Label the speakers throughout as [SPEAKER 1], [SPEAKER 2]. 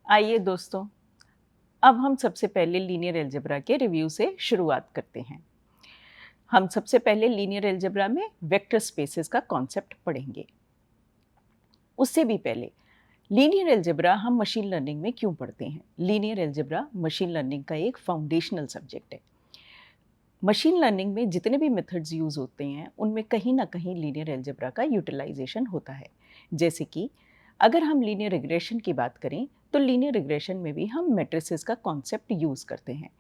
[SPEAKER 1] आइए दोस्तों, अब हम सबसे पहले लीनियर अलजेब्रा के रिव्यू से शुरुआत करते हैं। हम सबसे पहले लीनियर अलजेब्रा में वेक्टर स्पेसेस का कॉन्सेप्ट पढ़ेंगे। उससे भी पहले लीनियर अलजेब्रा हम मशीन लर्निंग में क्यों पढ़ते हैं? लीनियर अलजेब्रा मशीन लर्निंग का एक फाउंडेशनल सब्जेक्ट है। मशीन लर्निंग में जितने भी मेथड्स यूज़ होते हैं, उनमें कहीं न कहीं लीनियर अलजेब्रा का यूटिलाइज़ेशन होता है। जैसे कि अगर हम लीनियर रिग्रेशन की बात करें, तो लीनियर रिग्रेशन में भी हम मैट्रिसेस का कॉन्सेप्ट यूज़ करते हैं।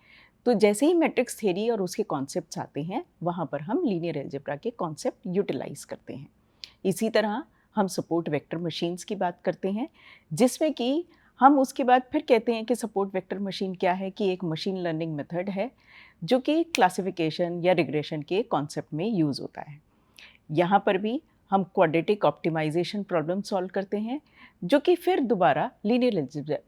[SPEAKER 1] तो जैसे ही मैट्रिक्स थ्योरी और उसके कॉन्सेप्ट्स आते हैं, वहाँ पर हम लीनियर अलजेब्रा के कॉन्सेप्ट यूटिलाइज़ करते हैं। इसी तरह हम सपोर्ट वेक्टर मशीन्स की बात करते हैं, जिसमें कि हम उसके बाद फिर कहते हैं कि सपोर्ट वेक्टर मशीन क्या है कि एक मशीन लर्निंग मेथड है, जो कि क्लासिफिकेशन या रिग्रेशन के कॉन्सेप्ट में यूज़ होता है। यहाँ पर भी हम क्वाड्रेटिक ऑप्टिमाइज़ेशन प्रॉब्लम सॉल्व करते हैं, जो कि फिर दोबारा लीनियर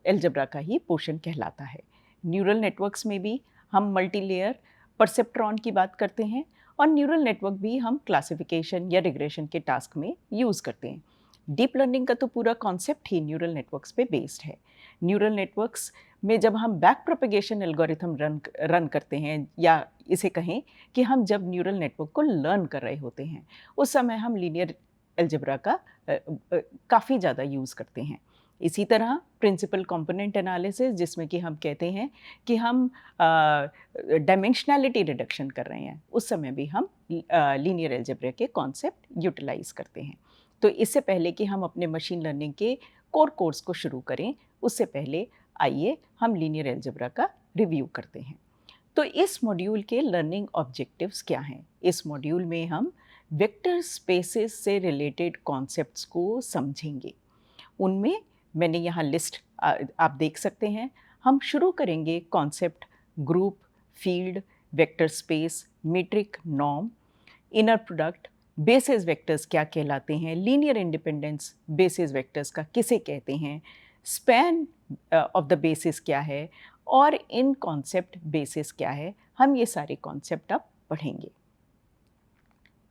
[SPEAKER 1] अलजेब्रा का ही पोर्शन कहलाता है। न्यूरल नेटवर्क्स में भी हम मल्टीलेयर परसेप्ट्रॉन की बात करते हैं और न्यूरल नेटवर्क भी हम क्लासिफिकेशन या रिग्रेशन के टास्क में यूज़ करते हैं। डीप लर्निंग का तो पूरा कॉन्सेप्ट ही न्यूरल नेटवर्क्स पे बेस्ड है। न्यूरल नेटवर्क्स में जब हम बैक प्रोपेगेशन एल्गोरिथम रन करते हैं, या इसे कहें कि हम जब न्यूरल नेटवर्क को लर्न कर रहे होते हैं, उस समय हम लीनियर अलजेब्रा का काफ़ी ज़्यादा यूज़ करते हैं। इसी तरह प्रिंसिपल कंपोनेंट एनालिसिस, जिसमें कि हम कहते हैं कि हम डायमेंशनैलिटी रिडक्शन कर रहे हैं, उस समय भी हम लीनियर अलजेब्रा के कॉन्सेप्ट यूटिलाइज करते हैं। तो इससे पहले कि हम अपने मशीन लर्निंग के कोर कोर्स को शुरू करें, उससे पहले आइए हम लीनियर अलजेब्रा का रिव्यू करते हैं। तो इस मॉड्यूल के लर्निंग ऑब्जेक्टिव्स क्या हैं? इस मॉड्यूल में हम वेक्टर स्पेसेस से रिलेटेड कॉन्सेप्ट्स को समझेंगे। उनमें मैंने यहाँ लिस्ट आप देख सकते हैं। हम शुरू करेंगे concept group, field, vector space, metric, norm, inner product, basis vectors क्या कहलाते हैं, लीनियर इंडिपेंडेंस बेसिस वेक्टर्स का किसे कहते हैं, स्पैन ऑफ द बेसिस क्या है और इन कॉन्सेप्ट बेसिस क्या है, हम ये सारे कॉन्सेप्ट अब पढ़ेंगे।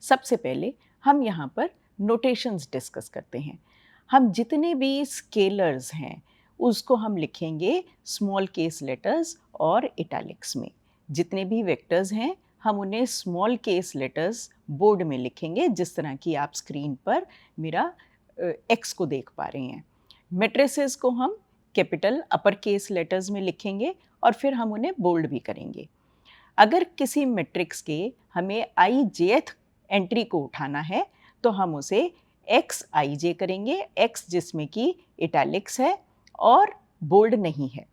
[SPEAKER 1] सबसे पहले हम यहाँ पर नोटेशंस डिस्कस करते हैं। हम जितने भी स्केलर्स हैं, उसको हम लिखेंगे स्मॉल केस लेटर्स और इटैलिक्स में। जितने भी वेक्टर्स हैं, हम उन्हें स्मॉल केस लेटर्स बोर्ड में लिखेंगे, जिस तरह की आप स्क्रीन पर मेरा एक्स को देख पा रहे हैं। मैट्रिसेस को हम कैपिटल अपर केस लेटर्स में लिखेंगे और फिर हम उन्हें बोल्ड भी करेंगे। अगर किसी मैट्रिक्स के हमें आई जेथ एंट्री को उठाना है, तो हम उसे एक्स आई जे करेंगे, एक्स जिसमें कि इटैलिक्स है और बोल्ड नहीं है।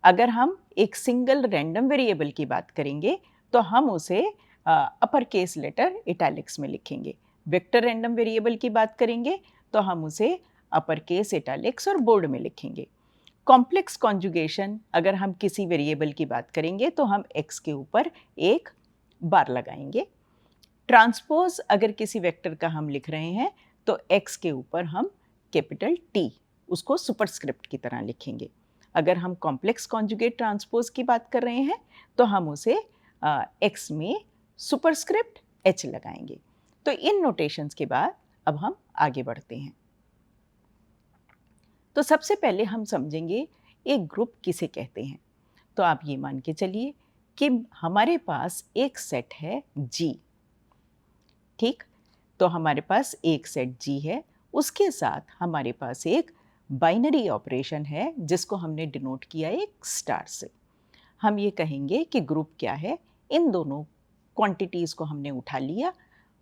[SPEAKER 1] अगर हम एक सिंगल रैंडम वेरिएबल की बात करेंगे, तो हम उसे अपर केस लेटर इटैलिक्स में लिखेंगे। वेक्टर रैंडम वेरिएबल की बात करेंगे, तो हम उसे अपर केस इटैलिक्स और बोल्ड में लिखेंगे। कॉम्प्लेक्स कॉन्जुगेशन, अगर हम किसी वेरिएबल की बात करेंगे, तो हम एक्स के ऊपर एक बार लगाएंगे। ट्रांसपोज, अगर किसी वेक्टर का हम लिख रहे हैं, तो एक्स के ऊपर हम कैपिटल टी, उसको सुपरस्क्रिप्ट की तरह लिखेंगे। अगर हम कॉम्प्लेक्स कॉन्जुगेट ट्रांसपोज की बात कर रहे हैं, तो हम उसे एक्स में सुपरस्क्रिप्ट एच लगाएंगे। तो इन नोटेशंस के बाद अब हम आगे बढ़ते हैं। तो सबसे पहले हम समझेंगे एक ग्रुप किसे कहते हैं। तो आप ये मान के चलिए कि हमारे पास एक सेट है जी। ठीक, तो हमारे पास एक सेट जी है, उसके साथ हमारे पास एक बाइनरी ऑपरेशन है, जिसको हमने डिनोट किया एक स्टार से। हम ये कहेंगे कि ग्रुप क्या है, इन दोनों क्वांटिटीज़ को हमने उठा लिया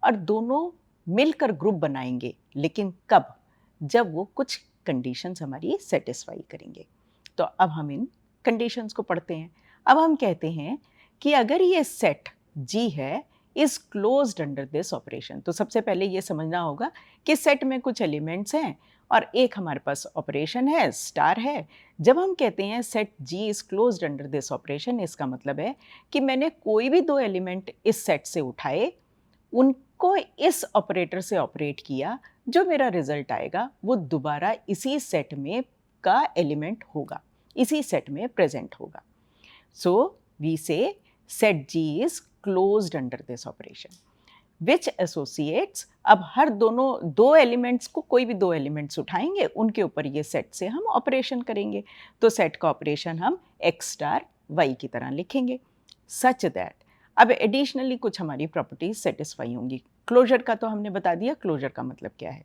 [SPEAKER 1] और दोनों मिलकर ग्रुप बनाएंगे, लेकिन कब? जब वो कुछ कंडीशंस हमारी सेटिस्फाई करेंगे। तो अब हम इन कंडीशंस को पढ़ते हैं। अब हम कहते हैं कि अगर ये सेट जी है, is closed under this operation. तो सबसे पहले ये समझना होगा कि सेट में कुछ एलिमेंट्स हैं और एक हमारे पास ऑपरेशन है, स्टार है। जब हम कहते हैं set G is closed under this operation, इसका मतलब है कि मैंने कोई भी दो एलिमेंट इस सेट से उठाए, उनको इस ऑपरेटर से ऑपरेट किया, जो मेरा रिजल्ट आएगा वो दोबारा इसी सेट में का एलिमेंट होगा, इसी सेट में प्रेजेंट होगा। So we say set G is closed under this operation. Which associates, अब हर दो एलिमेंट्स को, कोई भी दो एलिमेंट्स उठाएंगे उनके ऊपर ये सेट से हम ऑपरेशन करेंगे। तो सेट का ऑपरेशन हम x स्टार y की तरह लिखेंगे सच दैट। अब एडिशनली कुछ हमारी प्रॉपर्टीज सेटिस्फाई होंगी। क्लोजर का तो हमने बता दिया, क्लोजर का मतलब क्या है।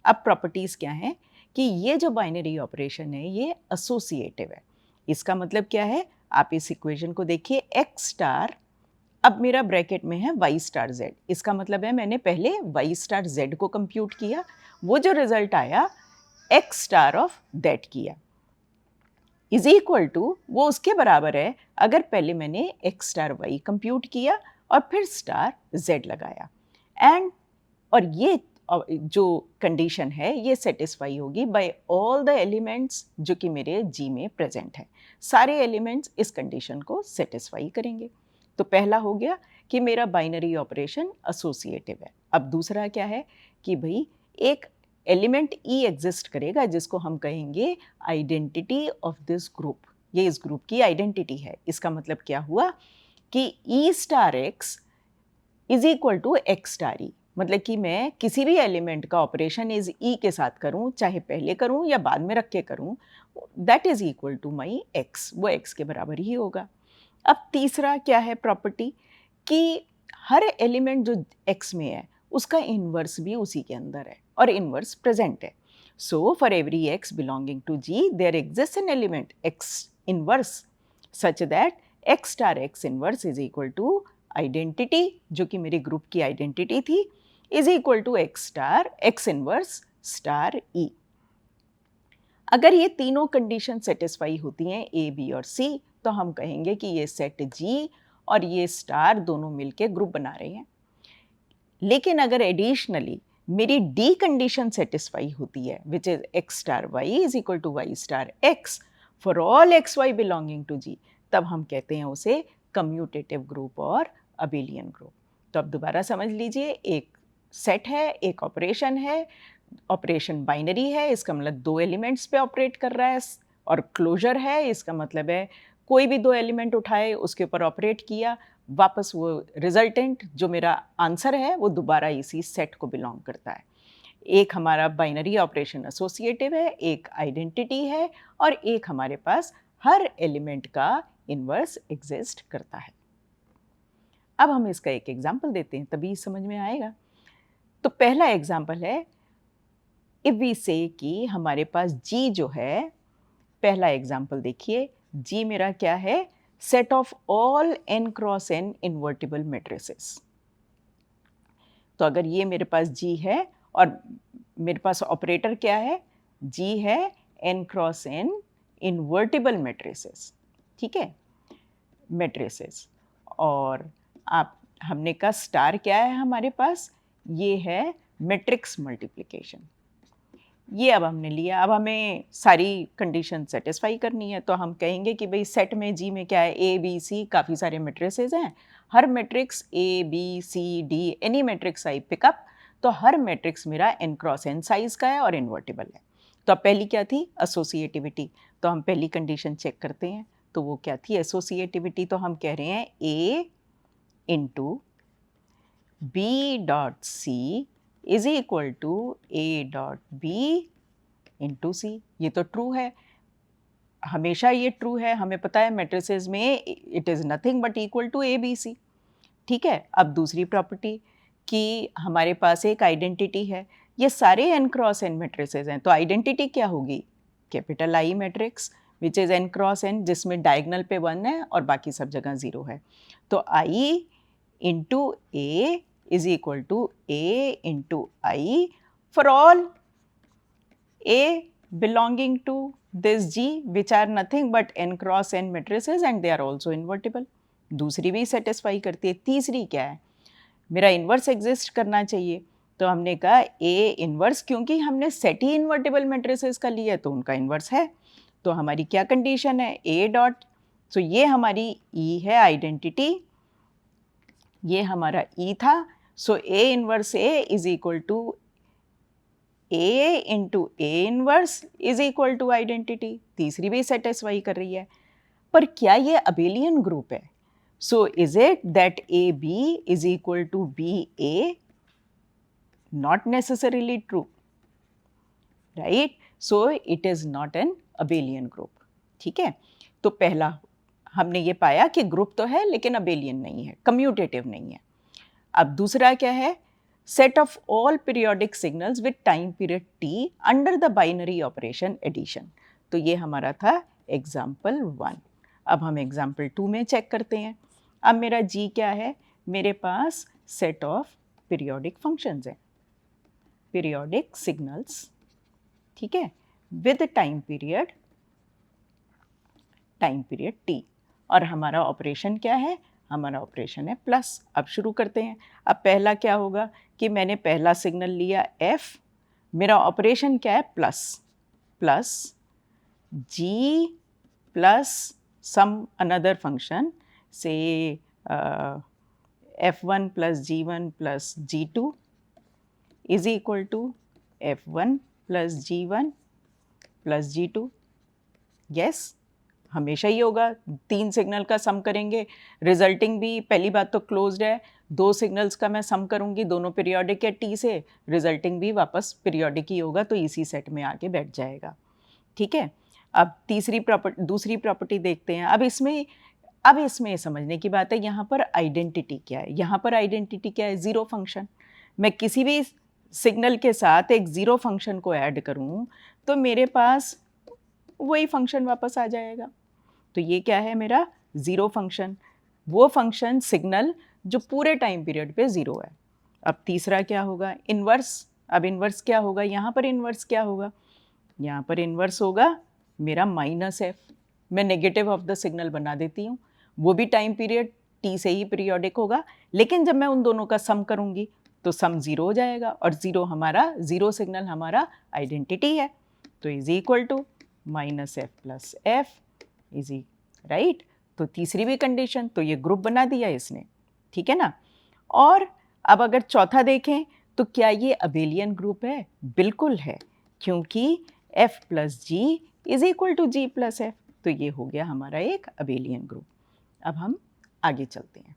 [SPEAKER 1] अब प्रॉपर्टीज़ क्या हैं कि ये जो बाइनरी ऑपरेशन है ये एसोसिएटिव है। इसका मतलब क्या है, आप इस इक्वेशन को देखिए, x स्टार, अब मेरा ब्रैकेट में है y स्टार z, इसका मतलब है मैंने पहले y स्टार z को कंप्यूट किया, वो जो रिजल्ट आया x स्टार ऑफ दैट किया, इज इक्वल टू, वो उसके बराबर है अगर पहले मैंने x स्टार y कंप्यूट किया और फिर स्टार z लगाया। एंड और ये जो कंडीशन है ये सेटिस्फाई होगी बाय ऑल द एलिमेंट्स जो कि मेरे जी में प्रेजेंट हैं। सारे एलिमेंट्स इस कंडीशन को सेटिस्फाई करेंगे। तो पहला हो गया कि मेरा बाइनरी ऑपरेशन एसोसिएटिव है। अब दूसरा क्या है कि भाई एक एलिमेंट ई एग्जिस्ट करेगा जिसको हम कहेंगे आइडेंटिटी ऑफ दिस ग्रुप, ये इस ग्रुप की आइडेंटिटी है। इसका मतलब क्या हुआ कि e star x is equal to x star e, मतलब कि मैं किसी भी एलिमेंट का ऑपरेशन इज ई के साथ करूं, चाहे पहले करूं या बाद में रख के करूं, that is equal to my x, वो एक्स के बराबर ही होगा। अब तीसरा क्या है प्रॉपर्टी कि हर एलिमेंट जो एक्स में है उसका इन्वर्स भी उसी के अंदर है और इन्वर्स प्रेजेंट है। So for every x belonging to G there exist an element x inverse such that x star x inverse is equal to identity, जो कि मेरे ग्रुप की आइडेंटिटी थी, is equal to x star x inverse star e. अगर ये तीनों condition satisfy होती हैं ए बी और सी, तो हम कहेंगे कि ये सेट जी और ये स्टार दोनों मिलके ग्रुप बना रहे हैं। लेकिन अगर एडिशनली मेरी डी कंडीशन सेटिस्फाई होती है which is x star y is equal to y star x for all x y belonging to G, तब हम कहते हैं उसे कम्यूटेटिव ग्रुप और अबेलियन ग्रुप। तो अब दोबारा समझ लीजिए, एक सेट है, एक ऑपरेशन है, ऑपरेशन बाइनरी है, इसका मतलब दो एलिमेंट्स पे ऑपरेट कर रहा है, और क्लोजर है, इसका मतलब है कोई भी दो एलिमेंट उठाए उसके ऊपर ऑपरेट किया, वापस वो रिजल्टेंट जो मेरा आंसर है वो दोबारा इसी सेट को बिलोंग करता है। एक हमारा बाइनरी ऑपरेशन एसोसिएटिव है, एक आइडेंटिटी है, और एक हमारे पास हर एलिमेंट का इन्वर्स एग्जिस्ट करता है। अब हम इसका एक एग्जाम्पल देते हैं, तभी समझ में आएगा। तो पहला एग्जाम्पल है, इफ वी से कि हमारे पास जी जो है, पहला एग्जाम्पल देखिए, जी मेरा क्या है, set of all n cross n invertible matrices. तो अगर ये मेरे पास जी है और मेरे पास ऑपरेटर क्या है, जी है n cross n invertible matrices, ठीक है, मैट्रिसेस। और आप हमने कहा स्टार क्या है हमारे पास, ये है मैट्रिक्स मल्टीप्लिकेशन। ये अब हमने लिया, अब हमें सारी कंडीशन सेटिस्फाई करनी है। तो हम कहेंगे कि भाई सेट में जी में क्या है, ए बी सी, काफ़ी सारे मैट्रिसेस हैं, हर matrix a b c d any matrix I pick up, तो हर मैट्रिक्स मेरा n क्रॉस n साइज़ का है और इन्वर्टिबल है। तो अब पहली क्या थी, एसोसिएटिविटी। तो हम पहली कंडीशन चेक करते हैं, तो वो क्या थी एसोसिएटिविटी, तो हम कह रहे हैं a into b dot c is equal to a dot b into c. ये तो ट्रू है, हमेशा ये ट्रू है, हमें पता है मैट्रिसेस में it is nothing but equal to a b c, ठीक है। अब दूसरी प्रॉपर्टी कि हमारे पास एक आइडेंटिटी है, ये सारे n क्रॉस n मैट्रिसेस हैं, तो आइडेंटिटी क्या होगी, capital I matrix which is n cross n, जिसमें डायगनल पे 1 है और बाकी सब जगह 0 है। तो i into A is equal to A into I for all A belonging to this G which are nothing but n cross n matrices and they are also invertible। दूसरी भी सेटिस्फाई करती है। तीसरी क्या है, मेरा इन्वर्स एग्जिस्ट करना चाहिए, तो हमने कहा A इन्वर्स, क्योंकि हमने सेट ही इन्वर्टिबल मैट्रिसेस का लिया है तो उनका इन्वर्स है। तो हमारी क्या कंडीशन है, A डॉट, तो ये हमारी E है आइडेंटिटी, ये हमारा E था, so A inverse A is equal to A into A inverse is equal to identity. तीसरी भी सेटिस्फाई कर रही है, पर क्या ये अबेलियन ग्रुप है, So is it that AB is equal to BA? Not necessarily true, right? So it is not an abelian group. ठीक है, तो पहला हमने ये पाया कि ग्रुप तो है लेकिन अबेलियन नहीं है, कम्यूटेटिव नहीं है। अब दूसरा क्या है, set of all periodic signals with time period t under the binary operation addition. तो ये हमारा था एग्जाम्पल 1। अब हम एग्जाम्पल 2 में चेक करते हैं। अब मेरा g क्या है, मेरे पास सेट ऑफ पीरियोडिक फंक्शंस हैं, पीरियोडिक सिग्नल्स, ठीक है, विद टाइम पीरियड t, और हमारा ऑपरेशन क्या है, हमारा ऑपरेशन है प्लस। अब शुरू करते हैं। अब पहला क्या होगा कि मैंने पहला सिग्नल लिया f, मेरा ऑपरेशन क्या है, plus plus g plus some another function से f1 plus g1 plus g2 is equal to f1 plus g1 plus g2। Yes, हमेशा ही होगा, 3 सिग्नल का सम करेंगे, रिजल्टिंग भी, पहली बात तो क्लोज्ड है, 2 सिग्नल्स का मैं सम करूंगी, दोनों पीरियोडिक है t से, रिजल्टिंग भी वापस पीरियोडिक ही होगा, तो इसी सेट में आके बैठ जाएगा। ठीक है, अब दूसरी प्रॉपर्टी देखते हैं। अब इसमें समझने की बात है, यहाँ पर आइडेंटिटी क्या है, यहाँ पर आइडेंटिटी क्या है, ज़ीरो फंक्शन। मैं किसी भी सिग्नल के साथ एक ज़ीरो फंक्शन को ऐड करूँ तो मेरे पास वही फंक्शन वापस आ जाएगा। तो ये क्या है, मेरा ज़ीरो फंक्शन, वो फंक्शन सिग्नल जो पूरे टाइम पीरियड पे ज़ीरो है। अब तीसरा क्या होगा, इन्वर्स। अब इन्वर्स क्या होगा, यहाँ पर इन्वर्स क्या होगा, यहाँ पर इन्वर्स होगा मेरा -f। मैं नेगेटिव ऑफ द सिग्नल बना देती हूँ, वो भी टाइम पीरियड t से ही पीरियोडिक होगा, लेकिन जब मैं उन दोनों का सम करूँगी तो सम ज़ीरो हो जाएगा, और ज़ीरो सिग्नल हमारा आइडेंटिटी है, तो is equal to -f plus f is right. तो तीसरी भी कंडीशन, तो ये ग्रुप बना दिया इसने, ठीक है ना। और अब अगर चौथा देखें तो क्या ये अबेलियन ग्रुप है, बिल्कुल है, क्योंकि f plus g is equal to g plus f, तो ये हो गया हमारा एक अबेलियन ग्रुप। अब हम आगे चलते हैं।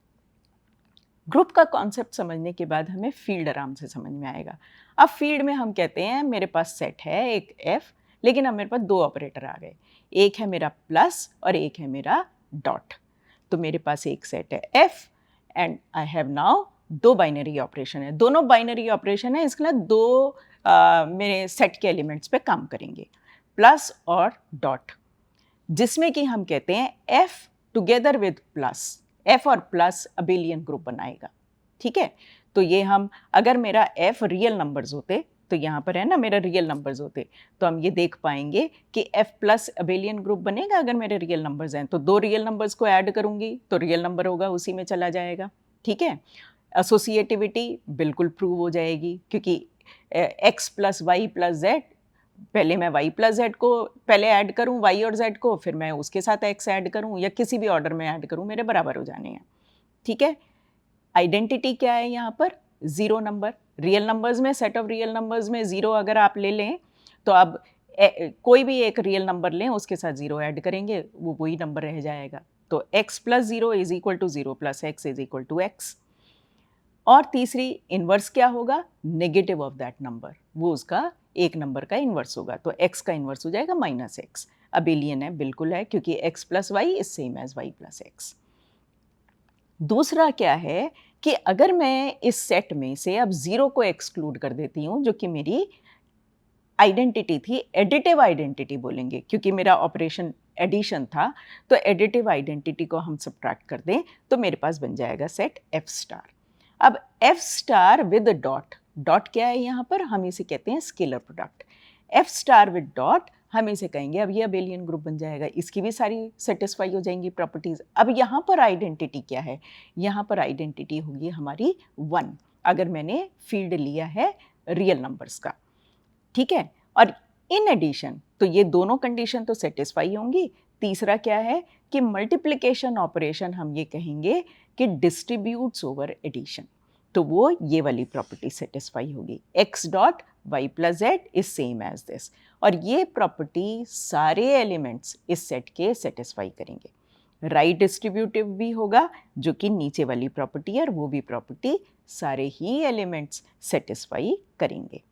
[SPEAKER 1] ग्रुप का कॉन्सेप्ट समझने के बाद हमें फील्ड आराम से समझ में आएगा। अब फील्ड में हम कहते हैं मेरे पास सेट है एक f, लेकिन अब मेरे पास 2 ऑपरेटर आ गए, एक है मेरा प्लस और एक है मेरा डॉट। तो मेरे पास एक सेट है f and I have now 2 binary operation है, दोनों बाइनरी ऑपरेशन है, इसके लिए 2 मेरे सेट के एलिमेंट्स पे काम करेंगे, प्लस और डॉट, जिसमें कि हम कहते हैं f together with plus, f और प्लस अबेलियन ग्रुप बनाएगा। ठीक है, तो ये हम, अगर मेरा f रियल नंबर्स होते, तो यहाँ पर है ना मेरा रियल नंबर्स होते, तो हम ये देख पाएंगे कि f प्लस अबेलियन ग्रुप बनेगा अगर मेरे रियल नंबर्स हैं, तो 2 रियल नंबर्स को ऐड करूँगी तो रियल नंबर होगा, उसी में चला जाएगा। ठीक है, एसोसिएटिविटी बिल्कुल प्रूव हो जाएगी, क्योंकि x plus y plus z, पहले मैं y प्लस जेड को पहले ऐड करूँ, y और z को, फिर मैं उसके साथ x ऐड करूँ या किसी भी ऑर्डर में ऐड करूँ, मेरे बराबर हो जाने हैं। ठीक है, आइडेंटिटी क्या है यहाँ पर, ज़ीरो नंबर, रियल नंबर्स में, सेट ऑफ रियल नंबर्स में ज़ीरो अगर आप ले लें तो अब कोई भी एक रियल नंबर लें उसके साथ ज़ीरो ऐड करेंगे, वो वही नंबर रह जाएगा। तो x plus zero is equal to zero plus x is equal to x. और तीसरी इन्वर्स क्या होगा, नेगेटिव ऑफ दैट नंबर, वो उसका एक नंबर का इन्वर्स होगा, तो x का इन्वर्स हो जाएगा -x। अबेलियन है, बिल्कुल है, क्योंकि x plus y is same as y plus x. दूसरा क्या है कि अगर मैं इस सेट में से अब ज़ीरो को एक्सक्लूड कर देती हूँ, जो कि मेरी आइडेंटिटी थी, एडिटिव आइडेंटिटी बोलेंगे, क्योंकि मेरा ऑपरेशन एडिशन था, तो एडिटिव आइडेंटिटी को हम सब्ट्रैक्ट कर दें तो मेरे पास बन जाएगा सेट f स्टार। अब f star with dot, dot क्या है यहाँ पर, हम इसे कहते हैं scalar product, f star with dot हम इसे कहेंगे, अब ये अबेलियन ग्रुप बन जाएगा, इसकी भी सारी सेटिस्फाई हो जाएंगी प्रॉपर्टीज़। अब यहाँ पर आइडेंटिटी क्या है, यहाँ पर आइडेंटिटी होगी हमारी 1, अगर मैंने फील्ड लिया है रियल नंबर्स का। ठीक है, और इन एडिशन तो ये दोनों कंडीशन तो सेटिस्फाई होंगी। तीसरा क्या है कि मल्टीप्लिकेशन ऑपरेशन हम ये कहेंगे कि डिस्ट्रीब्यूट्स ओवर एडिशन, तो वो ये वाली प्रॉपर्टी सेटिस्फाई होगी, x dot y plus z is same as this, और ये प्रॉपर्टी सारे एलिमेंट्स इस सेट के सेटिस्फाई करेंगे। राइट डिस्ट्रीब्यूटिव भी होगा, जो कि नीचे वाली प्रॉपर्टी है, और वो भी प्रॉपर्टी सारे ही एलिमेंट्स सेटिस्फाई करेंगे।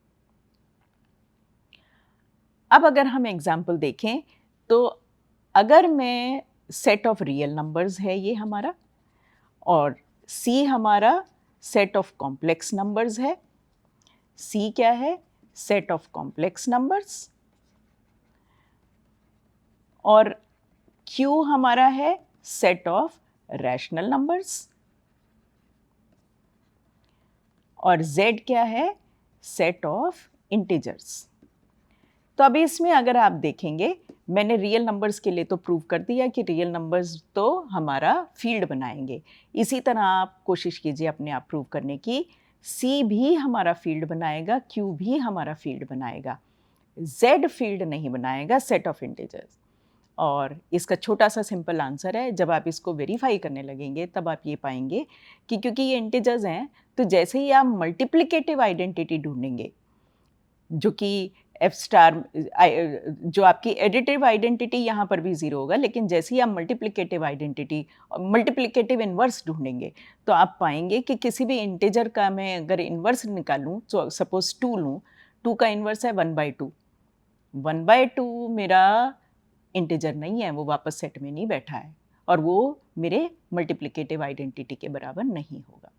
[SPEAKER 1] अब अगर हम एग्जाम्पल देखें तो अगर मैं सेट ऑफ रियल नंबर्स है ये हमारा, और C हमारा सेट ऑफ कॉम्प्लेक्स नंबर्स है, C क्या है, सेट ऑफ कॉम्प्लेक्स नंबर्स, और Q हमारा है सेट ऑफ रैशनल नंबर्स, और Z क्या है, सेट ऑफ इंटीजर्स। तो अभी इसमें अगर आप देखेंगे, मैंने रियल नंबर्स के लिए तो प्रूव कर दिया कि रियल नंबर्स तो हमारा फील्ड बनाएंगे। इसी तरह आप कोशिश कीजिए अपने आप प्रूव करने की, C भी हमारा फील्ड बनाएगा, Q भी हमारा फील्ड बनाएगा, Z फील्ड नहीं बनाएगा, सेट ऑफ इंटीजर्स। और इसका छोटा सा सिंपल आंसर है, जब आप इसको वेरीफाई करने लगेंगे तब आप ये पाएंगे कि क्योंकि ये इंटीजर्स हैं, तो जैसे ही आप मल्टीप्लिकेटिव आइडेंटिटी ढूंढेंगे, जो कि F स्टार जो आपकी एडिटिव आइडेंटिटी यहाँ पर भी ज़ीरो होगा, लेकिन जैसे ही आप मल्टीप्लिकेटिव आइडेंटिटी मल्टीप्लिकेटिव इन्वर्स ढूंढेंगे तो आप पाएंगे कि किसी भी इंटीजर का मैं अगर इन्वर्स निकालूं, तो सपोज 2 लूँ, 2 का इन्वर्स है 1/2, 1/2 मेरा इंटीजर नहीं है, वो वापस सेट में नहीं बैठा है, और वो मेरे मल्टीप्लिकेटिव आइडेंटिटी के बराबर नहीं होगा।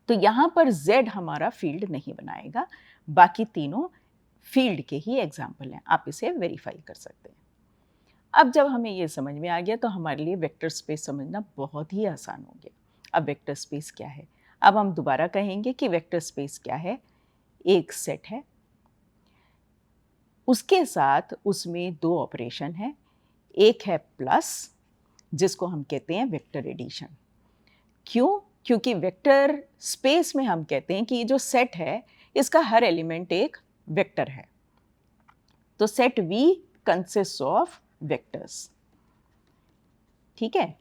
[SPEAKER 1] तो यहाँ पर Z हमारा फील्ड नहीं बनाएगा, बाकी तीनों फील्ड के ही एग्जाम्पल हैं, आप इसे वेरीफाई कर सकते हैं। अब जब हमें ये समझ में आ गया तो हमारे लिए वेक्टर स्पेस समझना बहुत ही आसान हो गया। अब वेक्टर स्पेस क्या है? अब हम दोबारा कहेंगे कि वेक्टर स्पेस क्या है। एक सेट है, उसके साथ उसमें 2 ऑपरेशन है, एक है प्लस, जिसको हम कहते हैं वेक्टर एडिशन। क्यों? क्योंकि वेक्टर स्पेस में हम कहते हैं कि ये जो सेट है इसका हर एलिमेंट एक वेक्टर है। तो set V consist of vectors, ठीक है।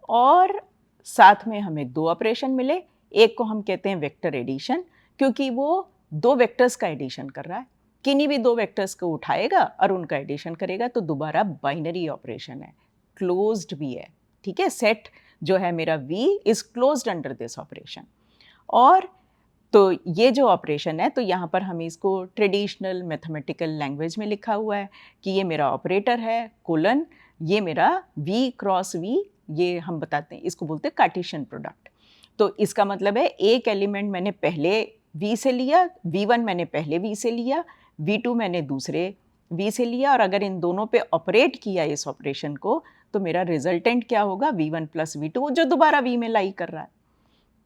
[SPEAKER 1] और साथ में हमें 2 ऑपरेशन मिले, एक को हम कहते हैं वेक्टर एडिशन, क्योंकि वो 2 वेक्टर्स का एडिशन कर रहा है, किन्हीं भी 2 वेक्टर्स को उठाएगा और उनका एडिशन करेगा, तो दोबारा बाइनरी ऑपरेशन है, क्लोज्ड भी है, ठीक है। सेट जो है मेरा V is closed under this operation. और तो ये जो ऑपरेशन है, तो यहाँ पर हमें इसको ट्रेडिशनल मैथमेटिकल लैंग्वेज में लिखा हुआ है कि ये मेरा ऑपरेटर है कोलन, ये मेरा V क्रॉस V, ये हम बताते हैं, इसको बोलते हैं कार्टेशियन प्रोडक्ट। तो इसका मतलब है एक एलिमेंट मैंने पहले V से लिया, V1 मैंने पहले V से लिया, V2 मैंने दूसरे V से लिया, और अगर इन दोनों पे ऑपरेट किया इस ऑपरेशन को, तो मेरा रिजल्टेंट क्या होगा, V1 प्लस V2, जो दोबारा V में लाई कर रहा है,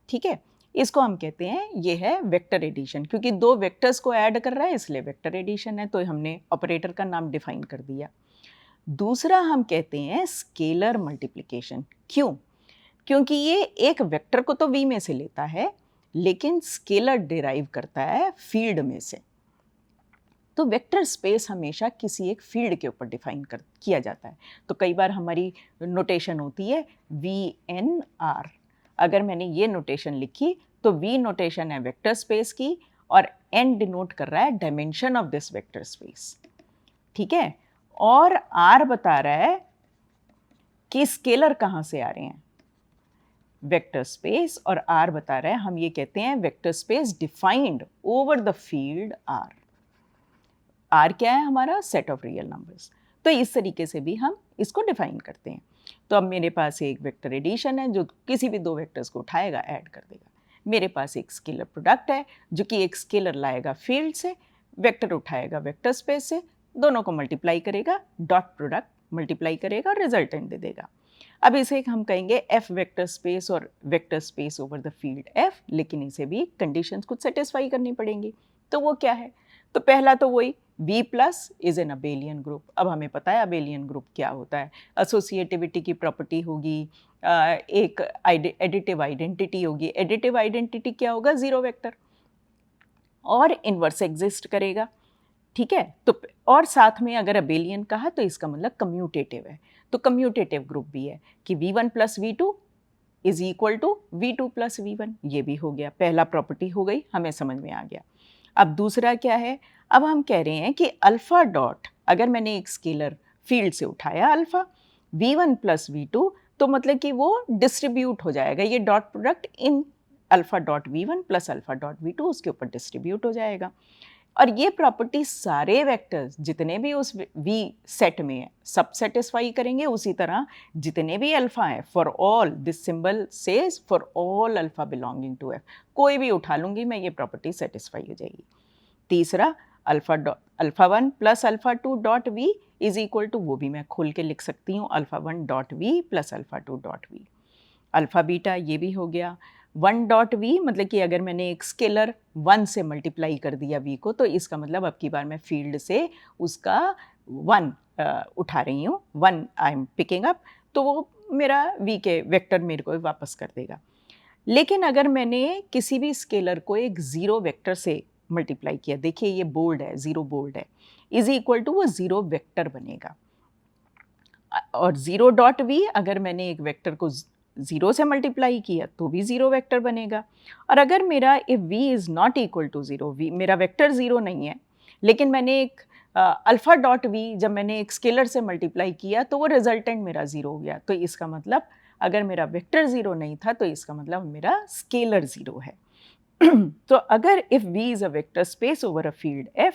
[SPEAKER 1] ठीक है। इसको हम कहते हैं ये है वेक्टर एडिशन, क्योंकि 2 वेक्टर्स को ऐड कर रहा है इसलिए वेक्टर एडिशन है, तो हमने ऑपरेटर का नाम डिफाइन कर दिया। दूसरा हम कहते हैं स्केलर मल्टीप्लिकेशन। क्यों? क्योंकि ये एक वेक्टर को तो V में से लेता है, लेकिन स्केलर डिराइव करता है फील्ड में से। तो वेक्टर स्पेस हमेशा किसी एक फील्ड के ऊपर डिफाइन किया जाता है। तो कई बार हमारी नोटेशन होती है VNR। अगर मैंने ये नोटेशन लिखी तो V नोटेशन है वेक्टर स्पेस की, और N डिनोट कर रहा है dimension of this vector space, ठीक है। और R बता रहा है कि स्केलर कहाँ से आ रहे हैं, वेक्टर स्पेस, और R बता रहा है, हम ये कहते हैं vector space defined over the field R। R क्या है हमारा, सेट ऑफ रियल नंबर्स। तो इस तरीके से भी हम इसको डिफाइन करते हैं। तो अब मेरे पास एक वेक्टर एडिशन है जो किसी भी 2 वेक्टर्स को उठाएगा, ऐड कर देगा। मेरे पास एक स्केलर प्रोडक्ट है जो कि एक स्केलर लाएगा फील्ड से, वेक्टर उठाएगा वेक्टर स्पेस से, दोनों को मल्टीप्लाई करेगा, डॉट प्रोडक्ट मल्टीप्लाई करेगा और रिजल्टेंट दे देगा। अब इसे हम कहेंगे F वेक्टर स्पेस और vector space over the field F, लेकिन इसे भी कंडीशंस कुछ सेटिस्फाई करनी पड़ेंगी। तो वो क्या है? तो पहला तो वही V plus is an abelian group. अब हमें पता है अबेलियन ग्रुप क्या होता है, एसोसिएटिविटी की प्रॉपर्टी होगी, एक एडिटिव आइडेंटिटी होगी। एडिटिव आइडेंटिटी क्या होगा, 0 वेक्टर, और इन्वर्स एग्जिस्ट करेगा, ठीक है। तो और साथ में अगर अबेलियन कहा तो इसका मतलब कम्यूटेटिव है, तो कम्यूटेटिव ग्रुप भी है कि V1 plus V2 is equal to V2 plus V1, ये भी हो गया, पहला प्रॉपर्टी हो गई, हमें समझ में आ गया। अब दूसरा क्या है, अब हम कह रहे हैं कि अल्फ़ा डॉट, अगर मैंने एक स्केलर फील्ड से उठाया अल्फ़ा, V1 प्लस V2, तो मतलब कि वो डिस्ट्रीब्यूट हो जाएगा, ये dot product in alpha dot V1 plus alpha dot V2 उसके ऊपर डिस्ट्रीब्यूट हो जाएगा। और ये प्रॉपर्टी सारे वेक्टर्स जितने भी उस V सेट में है सब सेटिस्फाई करेंगे। उसी तरह जितने भी अल्फ़ा हैं, for all, this symbol says for all alpha belonging to F, कोई भी उठा लूँगी मैं, ये प्रॉपर्टी सेटिस्फाई हो जाएगी। तीसरा, alpha 1 plus alpha 2 dot V is equal to, वो भी मैं खोल के लिख सकती हूँ, alpha 1 dot V plus alpha 2 dot V। Alpha beta ये भी हो गया। 1 डॉट V मतलब कि अगर मैंने एक स्केलर 1 से मल्टीप्लाई कर दिया V को, तो इसका मतलब अब की बार मैं फील्ड से उसका 1 उठा रही हूँ, 1 आई एम पिकिंग अप, तो वो मेरा V के वेक्टर मेरे को वापस कर देगा। लेकिन अगर मैंने किसी भी स्केलर को एक ज़ीरो वेक्टर से मल्टीप्लाई किया, देखिए ये बोल्ड है, ज़ीरो बोल्ड है, इज़ इक्वल टू वो ज़ीरो वेक्टर बनेगा। और ज़ीरो डॉट V अगर मैंने एक वेक्टर को ज़ीरो से मल्टीप्लाई किया तो भी ज़ीरो वेक्टर बनेगा। और अगर मेरा if V is not equal to zero, V मेरा वेक्टर ज़ीरो नहीं है, लेकिन मैंने एक अल्फ़ा डॉट V जब मैंने एक स्केलर से मल्टीप्लाई किया तो वो रिजल्टेंट मेरा ज़ीरो हो गया। तो इसका मतलब अगर मेरा वेक्टर ज़ीरो नहीं था तो इसका मतलब मेरा स्केलर ज़ीरो है। तो अगर if V is a vector space over a field F,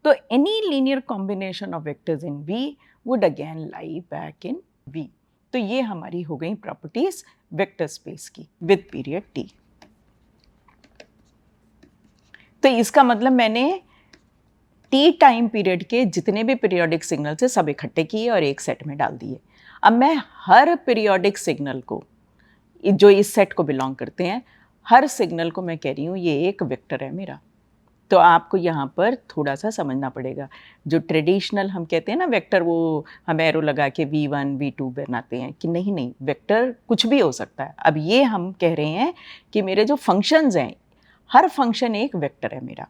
[SPEAKER 1] तो any linear combination of vectors in V would again lie back in V। तो ये हमारी हो गई प्रॉपर्टीज वेक्टर स्पेस की विद पीरियड T। तो इसका मतलब मैंने T टाइम पीरियड के जितने भी पीरियोडिक सिग्नल थे सब इकट्ठे किए और एक सेट में डाल दिए। अब मैं हर पीरियोडिक सिग्नल को, जो इस सेट को बिलोंग करते हैं, हर सिग्नल को मैं कह रही हूँ ये एक वेक्टर है मेरा। तो आपको यहाँ पर थोड़ा सा समझना पड़ेगा। जो ट्रेडिशनल हम कहते हैं ना वेक्टर, वो हम एरो लगा के V1 V2 बनाते हैं कि नहीं नहीं, वेक्टर कुछ भी हो सकता है। अब ये हम कह रहे हैं कि मेरे जो फंक्शंस हैं, हर फंक्शन एक वेक्टर है मेरा।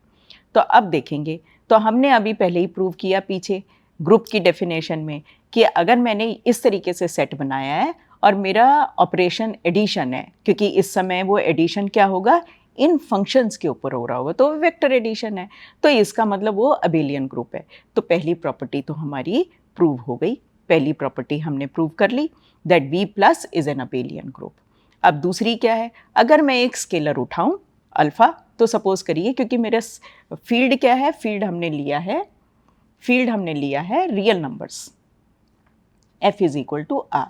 [SPEAKER 1] तो अब देखेंगे, तो हमने अभी पहले ही प्रूव किया पीछे ग्रुप की डेफिनेशन में कि अगर मैंने इस तरीके से सेट बनाया है और मेरा ऑपरेशन एडिशन है, क्योंकि इस समय वो एडिशन क्या होगा, इन फंक्शंस के ऊपर हो रहा होगा, तो वेक्टर एडिशन है, तो इसका मतलब वो अबेलियन ग्रुप है। तो पहली प्रॉपर्टी तो हमारी प्रूव हो गई, पहली प्रॉपर्टी हमने प्रूव कर ली that V plus is an abelian group. अब दूसरी क्या है, अगर मैं एक स्केलर उठाऊं अल्फा, तो सपोज करिए, क्योंकि मेरा फील्ड क्या है, फील्ड हमने लिया है real numbers, F is equal to R।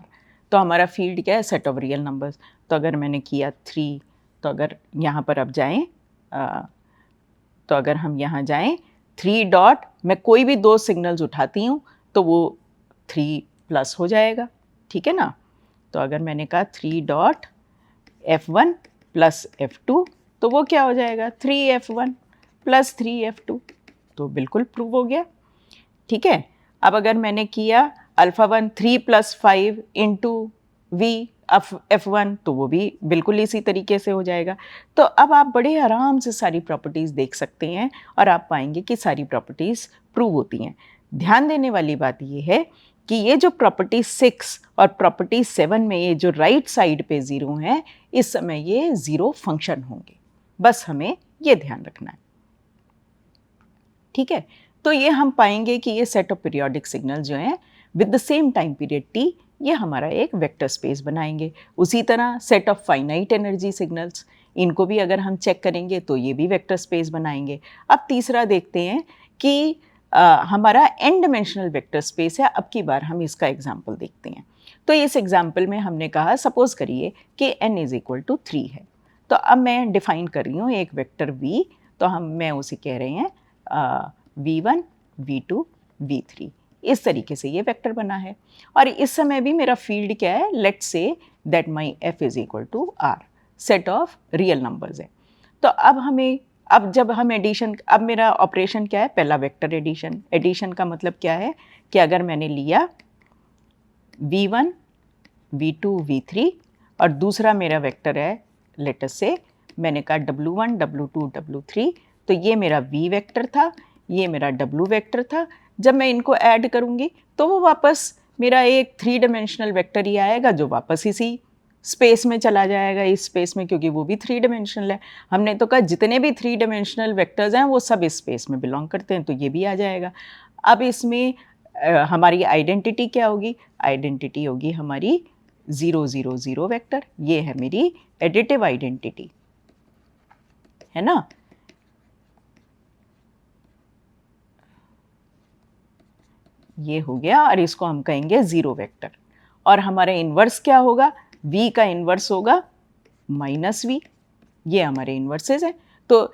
[SPEAKER 1] तो हमारा फील्ड क्या है, सेट ऑफ रियल नंबर्स। तो अगर मैंने किया 3, तो अगर यहाँ पर अब जाएं, तो अगर हम यहाँ जाएं 3 डॉट, मैं कोई भी दो सिग्नल्स उठाती हूँ तो वो 3 प्लस हो जाएगा, ठीक है ना। तो अगर मैंने कहा 3 डॉट F1 प्लस F2, तो वो क्या हो जाएगा, 3F1 प्लस 3F2, तो बिल्कुल प्रूव हो गया, ठीक है। अब अगर मैंने किया alpha 1 3 plus 5 into V F1, तो वो भी बिल्कुल इसी तरीके से हो जाएगा। तो अब आप बड़े आराम से सारी प्रॉपर्टीज़ देख सकते हैं और आप पाएंगे कि सारी प्रॉपर्टीज़ प्रूव होती हैं। ध्यान देने वाली बात ये है कि ये जो प्रॉपर्टी 6 और प्रॉपर्टी 7 में ये जो राइट साइड पे ज़ीरो हैं, इस समय ये ज़ीरो फंक्शन होंगे, बस हमें ये ध्यान रखना है, ठीक है। तो ये हम पाएंगे कि ये सेट ऑफ पीरियोडिक सिग्नल जो हैं with the same time period T, ये हमारा एक वेक्टर स्पेस बनाएंगे। उसी तरह set of finite energy signals, इनको भी अगर हम चेक करेंगे तो ये भी वेक्टर स्पेस बनाएंगे। अब तीसरा देखते हैं कि हमारा एन डिमेंशनल वेक्टर स्पेस है। अब की बार हम इसका एग्जाम्पल देखते हैं। तो इस एग्जाम्पल में हमने कहा, सपोज करिए कि n इज इक्वल टू 3 है। तो अब मैं डिफाइन कर रही हूँ एक वेक्टर V, तो मैं उसे कह रहे हैं V1 V2 V3, इस तरीके से ये वेक्टर बना है। और इस समय भी मेरा फील्ड क्या है, let's say that my F is equal to R, set of real numbers है। तो अब जब हम एडिशन, अब मेरा ऑपरेशन क्या है, पहला वेक्टर एडिशन। एडिशन का मतलब क्या है कि अगर मैंने लिया V1 V2 V3 और दूसरा मेरा वेक्टर है, लेट अस से मैंने कहा W1 W2 W3, तो ये मेरा V वेक्टर था, ये मेरा W वेक्टर था। जब मैं इनको ऐड करूँगी तो वो वापस मेरा एक 3 डायमेंशनल वेक्टर ही आएगा, जो वापस इसी स्पेस में चला जाएगा, इस स्पेस में, क्योंकि वो भी 3 डायमेंशनल है। हमने तो कहा जितने भी 3 डायमेंशनल वेक्टर्स हैं वो सब इस स्पेस में बिलोंग करते हैं, तो ये भी आ जाएगा। अब इसमें हमारी आइडेंटिटी क्या होगी? आइडेंटिटी होगी हमारी 0 0 0 वेक्टर। ये है मेरी एडिटिव आइडेंटिटी, है ना? ये हो गया और इसको हम कहेंगे 0 वेक्टर। और हमारा इन्वर्स क्या होगा? v का इन्वर्स होगा -v। ये हमारे इन्वर्सेस हैं। तो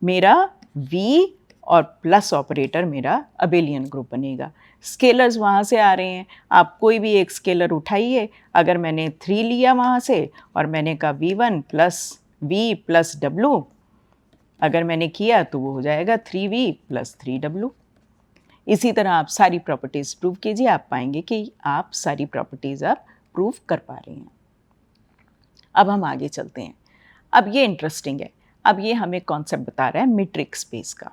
[SPEAKER 1] मेरा v और प्लस ऑपरेटर मेरा अबेलियन ग्रुप बनेगा। स्केलर्स वहाँ से आ रहे हैं, आप कोई भी एक स्केलर उठाइए। अगर मैंने 3 लिया वहाँ से और मैंने कहा v1 plus v plus w, अगर मैंने किया तो वो हो जाएगा 3v प्लस 3w। इसी तरह आप सारी प्रॉपर्टीज़ प्रूव कीजिए, आप पाएंगे कि आप सारी प्रॉपर्टीज़ आप प्रूव कर पा रहे हैं। अब हम आगे चलते हैं। अब ये इंटरेस्टिंग है, अब ये हमें कॉन्सेप्ट बता रहा है मीट्रिक स्पेस का।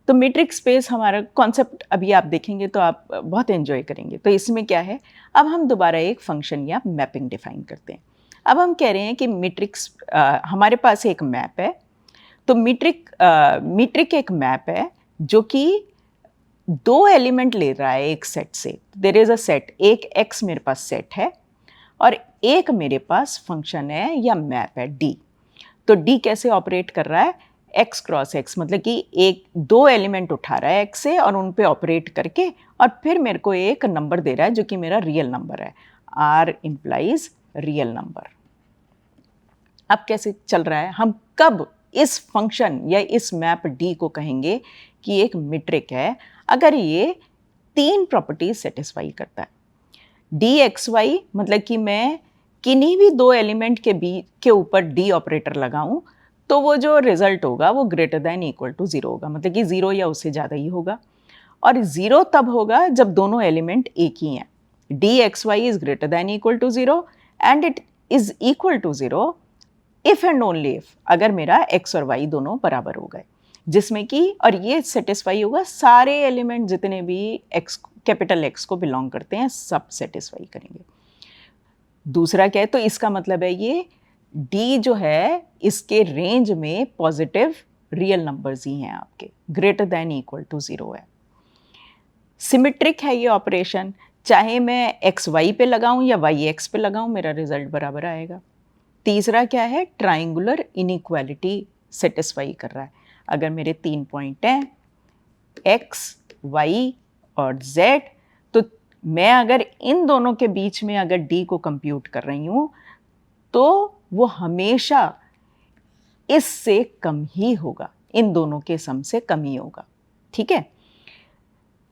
[SPEAKER 1] तो मीट्रिक स्पेस हमारा कॉन्सेप्ट अभी आप देखेंगे तो आप बहुत एंजॉय करेंगे। तो इसमें क्या है, अब हम दोबारा एक फंक्शन या मैपिंग डिफाइन करते हैं। अब हम कह रहे हैं कि मीट्रिक्स, हमारे पास एक मैप है। तो मीट्रिक एक मैप है जो कि 2 एलिमेंट ले रहा है एक सेट से। देयर इज़ अ सेट, एक x मेरे पास सेट है और एक मेरे पास फंक्शन है या मैप है d। तो d कैसे ऑपरेट कर रहा है? x क्रॉस x, मतलब कि एक 2 एलिमेंट उठा रहा है x से और उन पे ऑपरेट करके और फिर मेरे को एक नंबर दे रहा है जो कि मेरा रियल नंबर है। r implies real number. अब कैसे चल रहा है, हम कब इस फंक्शन या इस मैप d को कहेंगे कि एक मीट्रिक है? अगर ये 3 प्रॉपर्टीज सेटिस्फाई करता है। dxy मतलब कि मैं किन्हीं भी 2 एलिमेंट के ऊपर d ऑपरेटर लगाऊं तो वो जो रिजल्ट होगा वो ग्रेटर दैन इक्वल टू 0 होगा, मतलब कि 0 या उससे ज़्यादा ही होगा। और 0 तब होगा जब दोनों एलिमेंट एक ही हैं। dxy is greater than equal to 0 and it is equal to 0 if and only if, अगर मेरा x और y दोनों बराबर हो गए, जिसमें कि, और ये सेटिस्फाई होगा सारे एलिमेंट जितने भी x, कैपिटल X को बिलोंग करते हैं, सब सेटिस्फाई करेंगे। दूसरा क्या है, तो इसका मतलब है ये d जो है इसके रेंज में पॉजिटिव रियल नंबर्स ही हैं आपके, ग्रेटर दैन इक्वल टू 0 है। सिमेट्रिक है ये ऑपरेशन, चाहे मैं एक्स वाई पे लगाऊं या वाई एक्स पे लगाऊं मेरा रिजल्ट बराबर आएगा। तीसरा क्या है, ट्राइंगुलर इनइक्वालिटी सेटिस्फाई कर रहा है। अगर मेरे 3 पॉइंट हैं x, y और z, तो मैं अगर इन दोनों के बीच में अगर d को कंप्यूट कर रही हूँ तो वो हमेशा इससे कम ही होगा, इन दोनों के सम से कम ही होगा। ठीक है,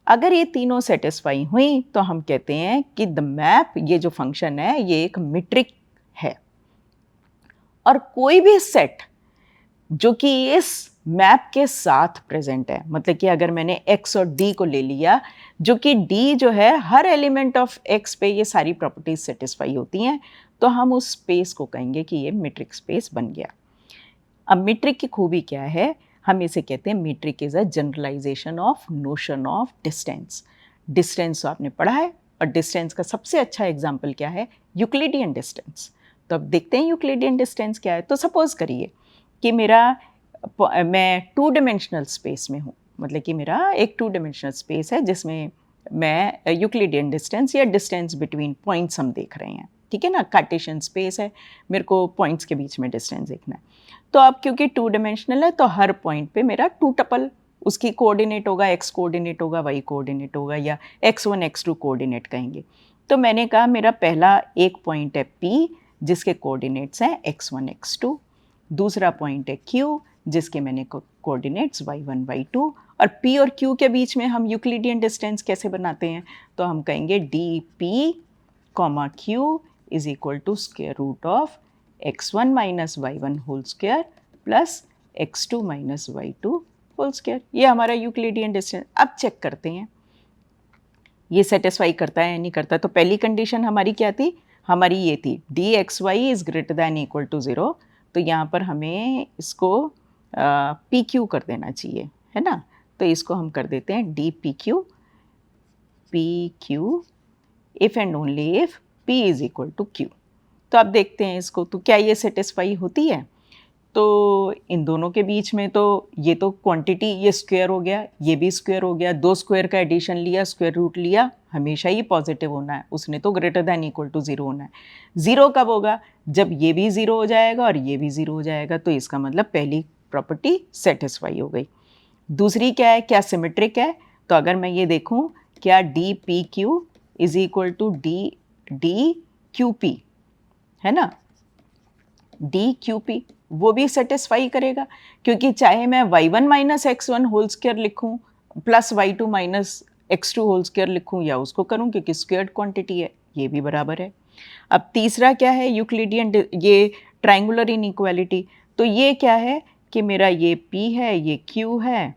[SPEAKER 1] अगर ये तीनों सेटिस्फाई हुई तो हम कहते हैं कि द मैप, ये जो फंक्शन है ये एक मीट्रिक है। और कोई भी सेट जो कि इस मैप के साथ प्रेजेंट है, मतलब कि अगर मैंने x और d को ले लिया, जो कि d जो है हर एलिमेंट ऑफ x पे ये सारी प्रॉपर्टीज सेटिस्फाई होती हैं, तो हम उस स्पेस को कहेंगे कि ये मीट्रिक स्पेस बन गया। अब मीट्रिक की खूबी क्या है, हम इसे कहते हैं metric is a generalization of notion of distance. Distance तो आपने पढ़ा है, और डिस्टेंस का सबसे अच्छा एग्जाम्पल क्या है, यूक्लिडियन डिस्टेंस। तो अब देखते हैं यूक्लिडियन डिस्टेंस क्या है। तो सपोज करिए कि मैं 2 डिमेंशनल स्पेस में हूँ, मतलब कि मेरा एक 2 डिमेंशनल स्पेस है जिसमें मैं यूक्लिडियन डिस्टेंस या डिस्टेंस बिटवीन पॉइंट्स हम देख रहे हैं। ठीक है ना, कार्टेशियन स्पेस है, मेरे को पॉइंट्स के बीच में डिस्टेंस देखना है। तो अब क्योंकि 2 डिमेंशनल है तो हर पॉइंट पे मेरा 2 टपल, उसकी कोऑर्डिनेट होगा, x कोऑर्डिनेट होगा, y कोऑर्डिनेट होगा, या x1 x2 कोऑर्डिनेट कहेंगे। तो मैंने कहा मेरा पहला एक पॉइंट है P जिसके कोऑर्डिनेट्स हैं x1 x2, दूसरा पॉइंट है Q जिसके मैंने कोऑर्डिनेट्स y1 y2, और P और Q के बीच में हम यूक्लिडियन डिस्टेंस कैसे बनाते हैं, तो हम कहेंगे dP, Q is equal to square root of x1 minus y1 whole square plus x2 minus y2 whole square. ये हमारा यूक्लिडियन डिस्टेंस। अब चेक करते हैं ये सेटिस्फाई करता है या नहीं करता। तो पहली कंडीशन हमारी क्या थी, हमारी ये थी dxy is greater than equal to 0। तो यहाँ पर हमें इसको PQ कर देना चाहिए, है ना। तो इसको हम कर देते हैं dPQ, PQ if and only if P is equal to Q। तो अब देखते हैं इसको, तो क्या ये सेटिस्फाई होती है। तो इन दोनों के बीच में तो ये तो क्वांटिटी, ये स्क्वायर हो गया, ये भी स्क्वायर हो गया, दो स्क्वायर का एडिशन लिया, स्क्वायर रूट लिया, हमेशा ही पॉजिटिव होना है, उसने तो ग्रेटर दैन इक्वल टू 0 होना है। 0 कब होगा? जब ये भी 0 हो जाएगा और ये भी 0 हो जाएगा, तो इसका मतलब पहली प्रॉपर्टी सेटिस्फाई हो गई। दूसरी क्या है, क्या सिमेट्रिक है? तो अगर मैं ये देखूं, क्या d p q is equal to d q p, है ना, डी क्यू पी, वो भी सेटिस्फाई करेगा, क्योंकि चाहे मैं y1 minus x1 whole square लिखूँ plus y2 minus x2 whole square लिखूँ या उसको करूँ, क्योंकि स्क्वायर्ड क्वांटिटी है, ये भी बराबर है। अब तीसरा क्या है, यूक्लिडियन, ये ट्रायंगुलर इनइक्वालिटी। तो ये क्या है कि मेरा ये p है, ये q है,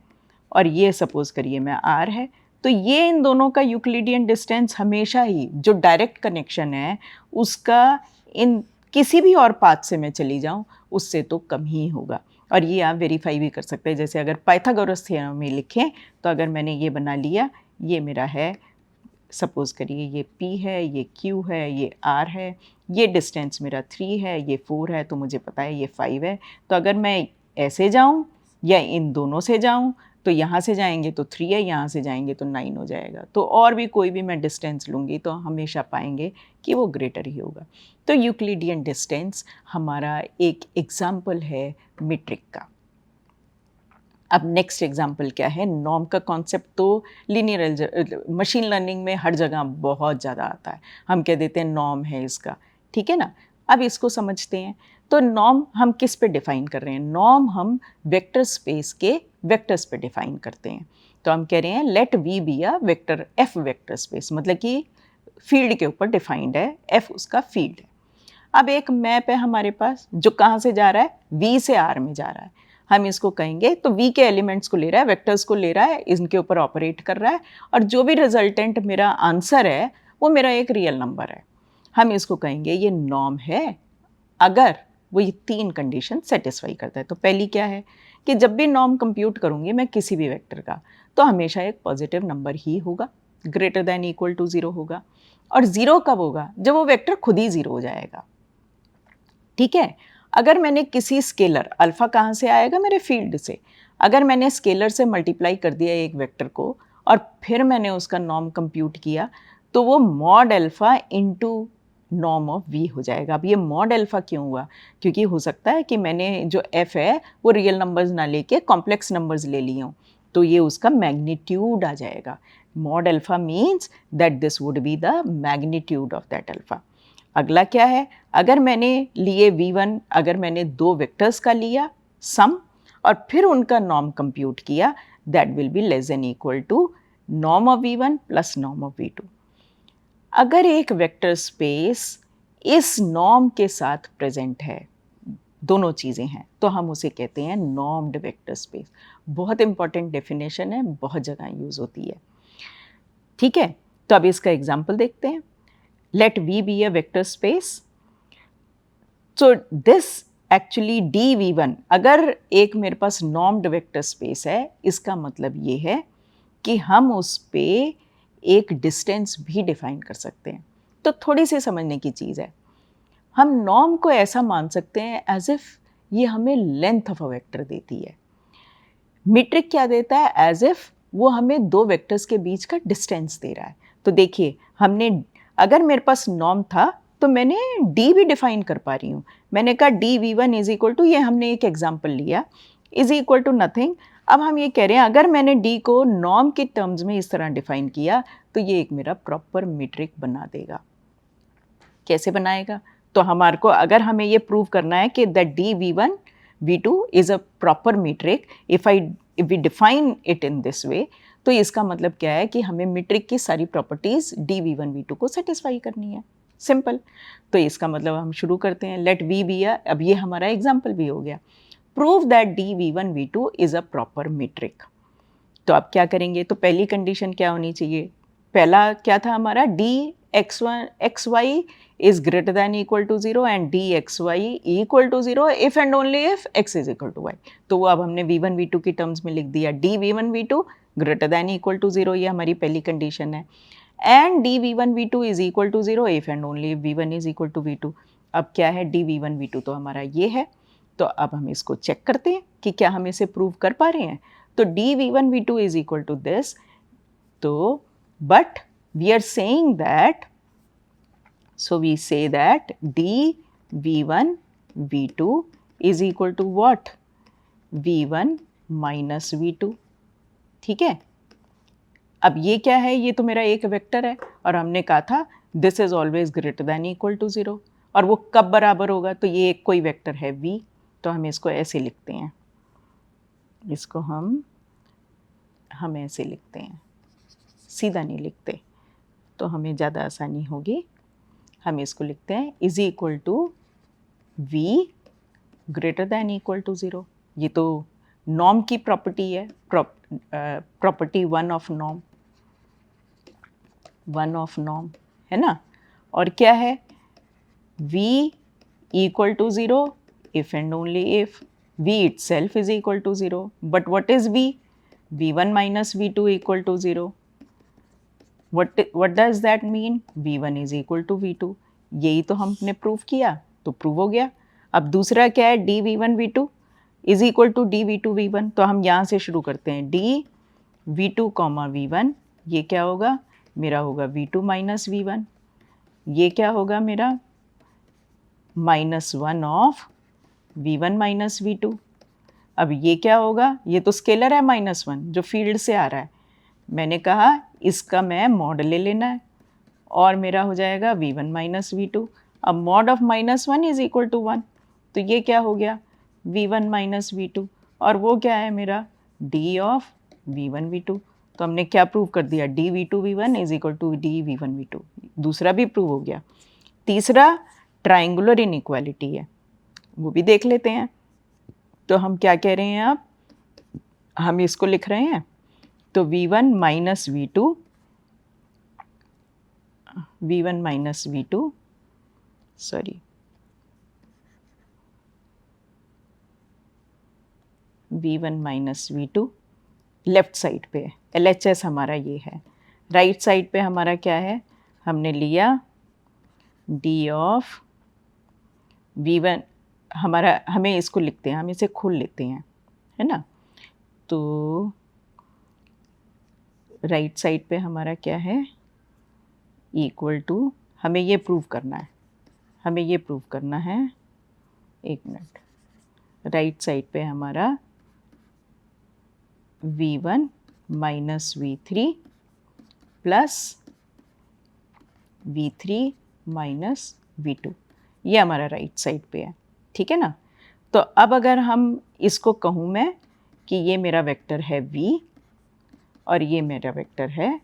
[SPEAKER 1] और ये सपोज करिए मैं r है। तो ये इन दोनों का यूक्लिडियन डिस्टेंस हमेशा ही, जो डायरेक्ट कनेक्शन है उसका, इन किसी भी और पाथ से मैं चली जाऊं उससे तो कम ही होगा। और ये आप वेरीफाई भी कर सकते हैं, जैसे अगर पाइथागोरस थ्योरम में लिखें तो अगर मैंने ये बना लिया, ये मेरा है, सपोज करिए ये p है, ये q है, ये r है, ये डिस्टेंस मेरा 3 है, ये 4 है, तो मुझे पता है ये 5 है। तो अगर मैं ऐसे जाऊं या इन दोनों से जाऊं, तो यहाँ से जाएंगे तो 3 है, यहाँ से जाएंगे तो 9 हो जाएगा। तो और भी कोई भी मैं डिस्टेंस लूँगी तो हमेशा पाएंगे कि वो ग्रेटर ही होगा। तो यूक्लिडियन डिस्टेंस हमारा एक एग्जाम्पल है मीट्रिक का। अब नेक्स्ट एग्जाम्पल क्या है, नॉर्म का कॉन्सेप्ट तो लीनियर मशीन लर्निंग में हर जगह बहुत ज़्यादा आता है, हम कह देते हैं नॉर्म है इसका, ठीक है ना। अब इसको समझते हैं। तो नॉर्म हम किस पे डिफ़ाइन कर रहे हैं? नॉर्म हम वेक्टर स्पेस के वेक्टर्स पे डिफ़ाइन करते हैं। तो हम कह रहे हैं let V be a vector F vector space, मतलब कि फील्ड के ऊपर डिफाइंड है, एफ उसका फील्ड है। अब एक मैप है हमारे पास जो कहाँ से जा रहा है, वी से आर में जा रहा है। हम इसको कहेंगे, तो वी के एलिमेंट्स को ले रहा है, वेक्टर्स को ले रहा है, इनके ऊपर ऑपरेट कर रहा है, और जो भी रिजल्टेंट मेरा आंसर है वो मेरा एक रियल नंबर है। हम इसको कहेंगे ये नॉर्म है, अगर वो ये 3 कंडीशन सेटिस्फाई करता है। तो पहली क्या है कि जब भी नॉर्म कंप्यूट करूँगी मैं किसी भी वेक्टर का, तो हमेशा एक पॉजिटिव नंबर ही होगा, ग्रेटर दैन इक्वल टू 0 होगा। और 0 कब होगा? जब वो वेक्टर खुद ही 0 हो जाएगा, ठीक है। अगर मैंने किसी स्केलर, अल्फ़ा कहाँ से आएगा? मेरे फील्ड से। अगर मैंने स्केलर से मल्टीप्लाई कर दिया एक वेक्टर को और फिर मैंने उसका नॉर्म कंप्यूट किया, तो वो mod alpha into norm of V हो जाएगा। अब ये मॉड अल्फ़ा क्यों हुआ? क्योंकि हो सकता है कि मैंने जो एफ है वो रियल नंबर्स ना लेके कॉम्प्लेक्स नंबर्स ले लिए हों, तो ये उसका मैग्नीट्यूड आ जाएगा। Mod alpha means that this would be the magnitude of that alpha. अगला क्या है, अगर मैंने लिए v1, अगर मैंने 2 वेक्टर्स का लिया सम और फिर उनका नॉर्म कंप्यूट किया, that will be less than equal to norm of v1 plus norm of v2। अगर एक वेक्टर स्पेस इस नॉर्म के साथ प्रेजेंट है, दोनों चीज़ें हैं, तो हम उसे कहते हैं नॉर्म्ड वेक्टर स्पेस। बहुत इंपॉर्टेंट डेफिनेशन है, बहुत जगह यूज़ होती है, ठीक है। तो अब इसका एग्जाम्पल देखते हैं। Let V be a vector space. So this actually dV1, अगर एक मेरे पास नॉर्म्ड वेक्टर स्पेस है, इसका मतलब ये है कि हम उस पे एक डिस्टेंस भी डिफाइन कर सकते हैं। तो थोड़ी सी समझने की चीज़ है, हम नॉर्म को ऐसा मान सकते हैं एज इफ ये हमें लेंथ ऑफ अ वेक्टर देती है। मीट्रिक क्या देता है? एज इफ वो हमें 2 वेक्टर्स के बीच का डिस्टेंस दे रहा है। तो देखिए, हमने, अगर मेरे पास नॉर्म था तो मैंने डी भी डिफाइन कर पा रही हूँ। मैंने कहा D v1 is equal to, ये हमने एक एग्जांपल लिया, इज इक्वल टू नथिंग। अब हम ये कह रहे हैं अगर मैंने डी को नॉर्म के टर्म्स में इस तरह डिफाइन किया तो ये एक मेरा प्रॉपर मीट्रिक बना देगा। कैसे बनाएगा? तो हमारे को, अगर हमें ये प्रूव करना है कि that d v1 v2 is a proper metric, if we define it in this way, तो इसका मतलब क्या है कि हमें मीट्रिक की सारी प्रॉपर्टीज डी v1 v2 को सेटिस्फाई करनी है। सिंपल। तो इसका मतलब हम शुरू करते हैं, लेट वी बी अ, अब ये हमारा एग्जाम्पल भी हो गया, prove that d v1 v2 is a proper metric. तो अब क्या करेंगे? तो पहली कंडीशन क्या होनी चाहिए? पहला क्या था हमारा, d x y is greater than equal to 0 and d x y equal to 0 if and only if x is equal to y. तो वो अब हमने v1 v2 की टर्म्स में लिख दिया, d v1 v2 greater than equal to 0, ये हमारी पहली कंडीशन है। And d v1 v2 is equal to 0 if and only if v1 is equal to v2। अब क्या है, डी v1 v2 तो हमारा ये है। तो अब हम इसको चेक करते हैं कि क्या हम इसे प्रूव कर पा रहे हैं। तो dv1v2 is equal to this, तो but we are saying that, so we say that dv1 v2 is equal to what? v1 minus v2, ठीक है। अब ये क्या है, ये तो मेरा एक वेक्टर है और हमने कहा था this is always greater than equal to 0, और वो कब बराबर होगा, तो ये एक कोई वेक्टर है v, तो हम इसको ऐसे लिखते हैं, इसको हम ऐसे लिखते हैं, सीधा नहीं लिखते तो हमें ज़्यादा आसानी होगी। हम इसको लिखते हैं is equal to v greater than equal to 0। ये तो नॉर्म की प्रॉपर्टी है, प्रॉपर्टी वन ऑफ नॉर्म है ना। और क्या है, v equal to 0 if and only if v itself is equal to 0, but what is v? v1 minus v2 equal to 0. What does that mean? v1 is equal to v2, यही तो हमने prove किया, तो prove हो गया। अब दूसरा क्या है, dv1 v2 is equal to dv2 v1, तो हम यहाँ से शुरू करते हैं, dv2 कॉमा v1, ये क्या होगा, मेरा होगा v2 माइनस v1, ये क्या होगा मेरा -1 ऑफ v1 माइनस v2। अब ये क्या होगा, ये तो स्केलर है -1 जो फील्ड से आ रहा है, मैंने कहा इसका मैं मॉड ले लेना है और मेरा हो जाएगा v1 माइनस v2। अब mod of -1 is equal to 1, तो ये क्या हो गया v1 माइनस v2, और वो क्या है मेरा d ऑफ v1 v2। तो हमने क्या प्रूव कर दिया, dv2 v1 is equal to dv1 v2, दूसरा भी प्रूव हो गया। तीसरा ट्राइंगुलर इनइक्वालिटी है, वो भी देख लेते हैं। तो हम क्या कह रहे हैं, अब हम इसको लिख रहे हैं, तो v1 minus v2, v1 minus v2, sorry v1 minus v2 left side पे, LHS हमारा ये है। राइट साइड पे हमारा क्या है, हमने लिया d ऑफ v1, हमारा, हमें इसको लिखते हैं, हम इसे खोल लेते हैं, है ना। तो राइट साइड पे हमारा क्या है, इक्वल टू, हमें ये प्रूव करना है, एक मिनट, राइट साइड पे हमारा v1 minus v3 plus v3 minus v2, ये हमारा राइट साइड पे है, ठीक है ना। तो अब अगर हम इसको कहूँ मैं कि ये मेरा वेक्टर है v और ये मेरा वेक्टर है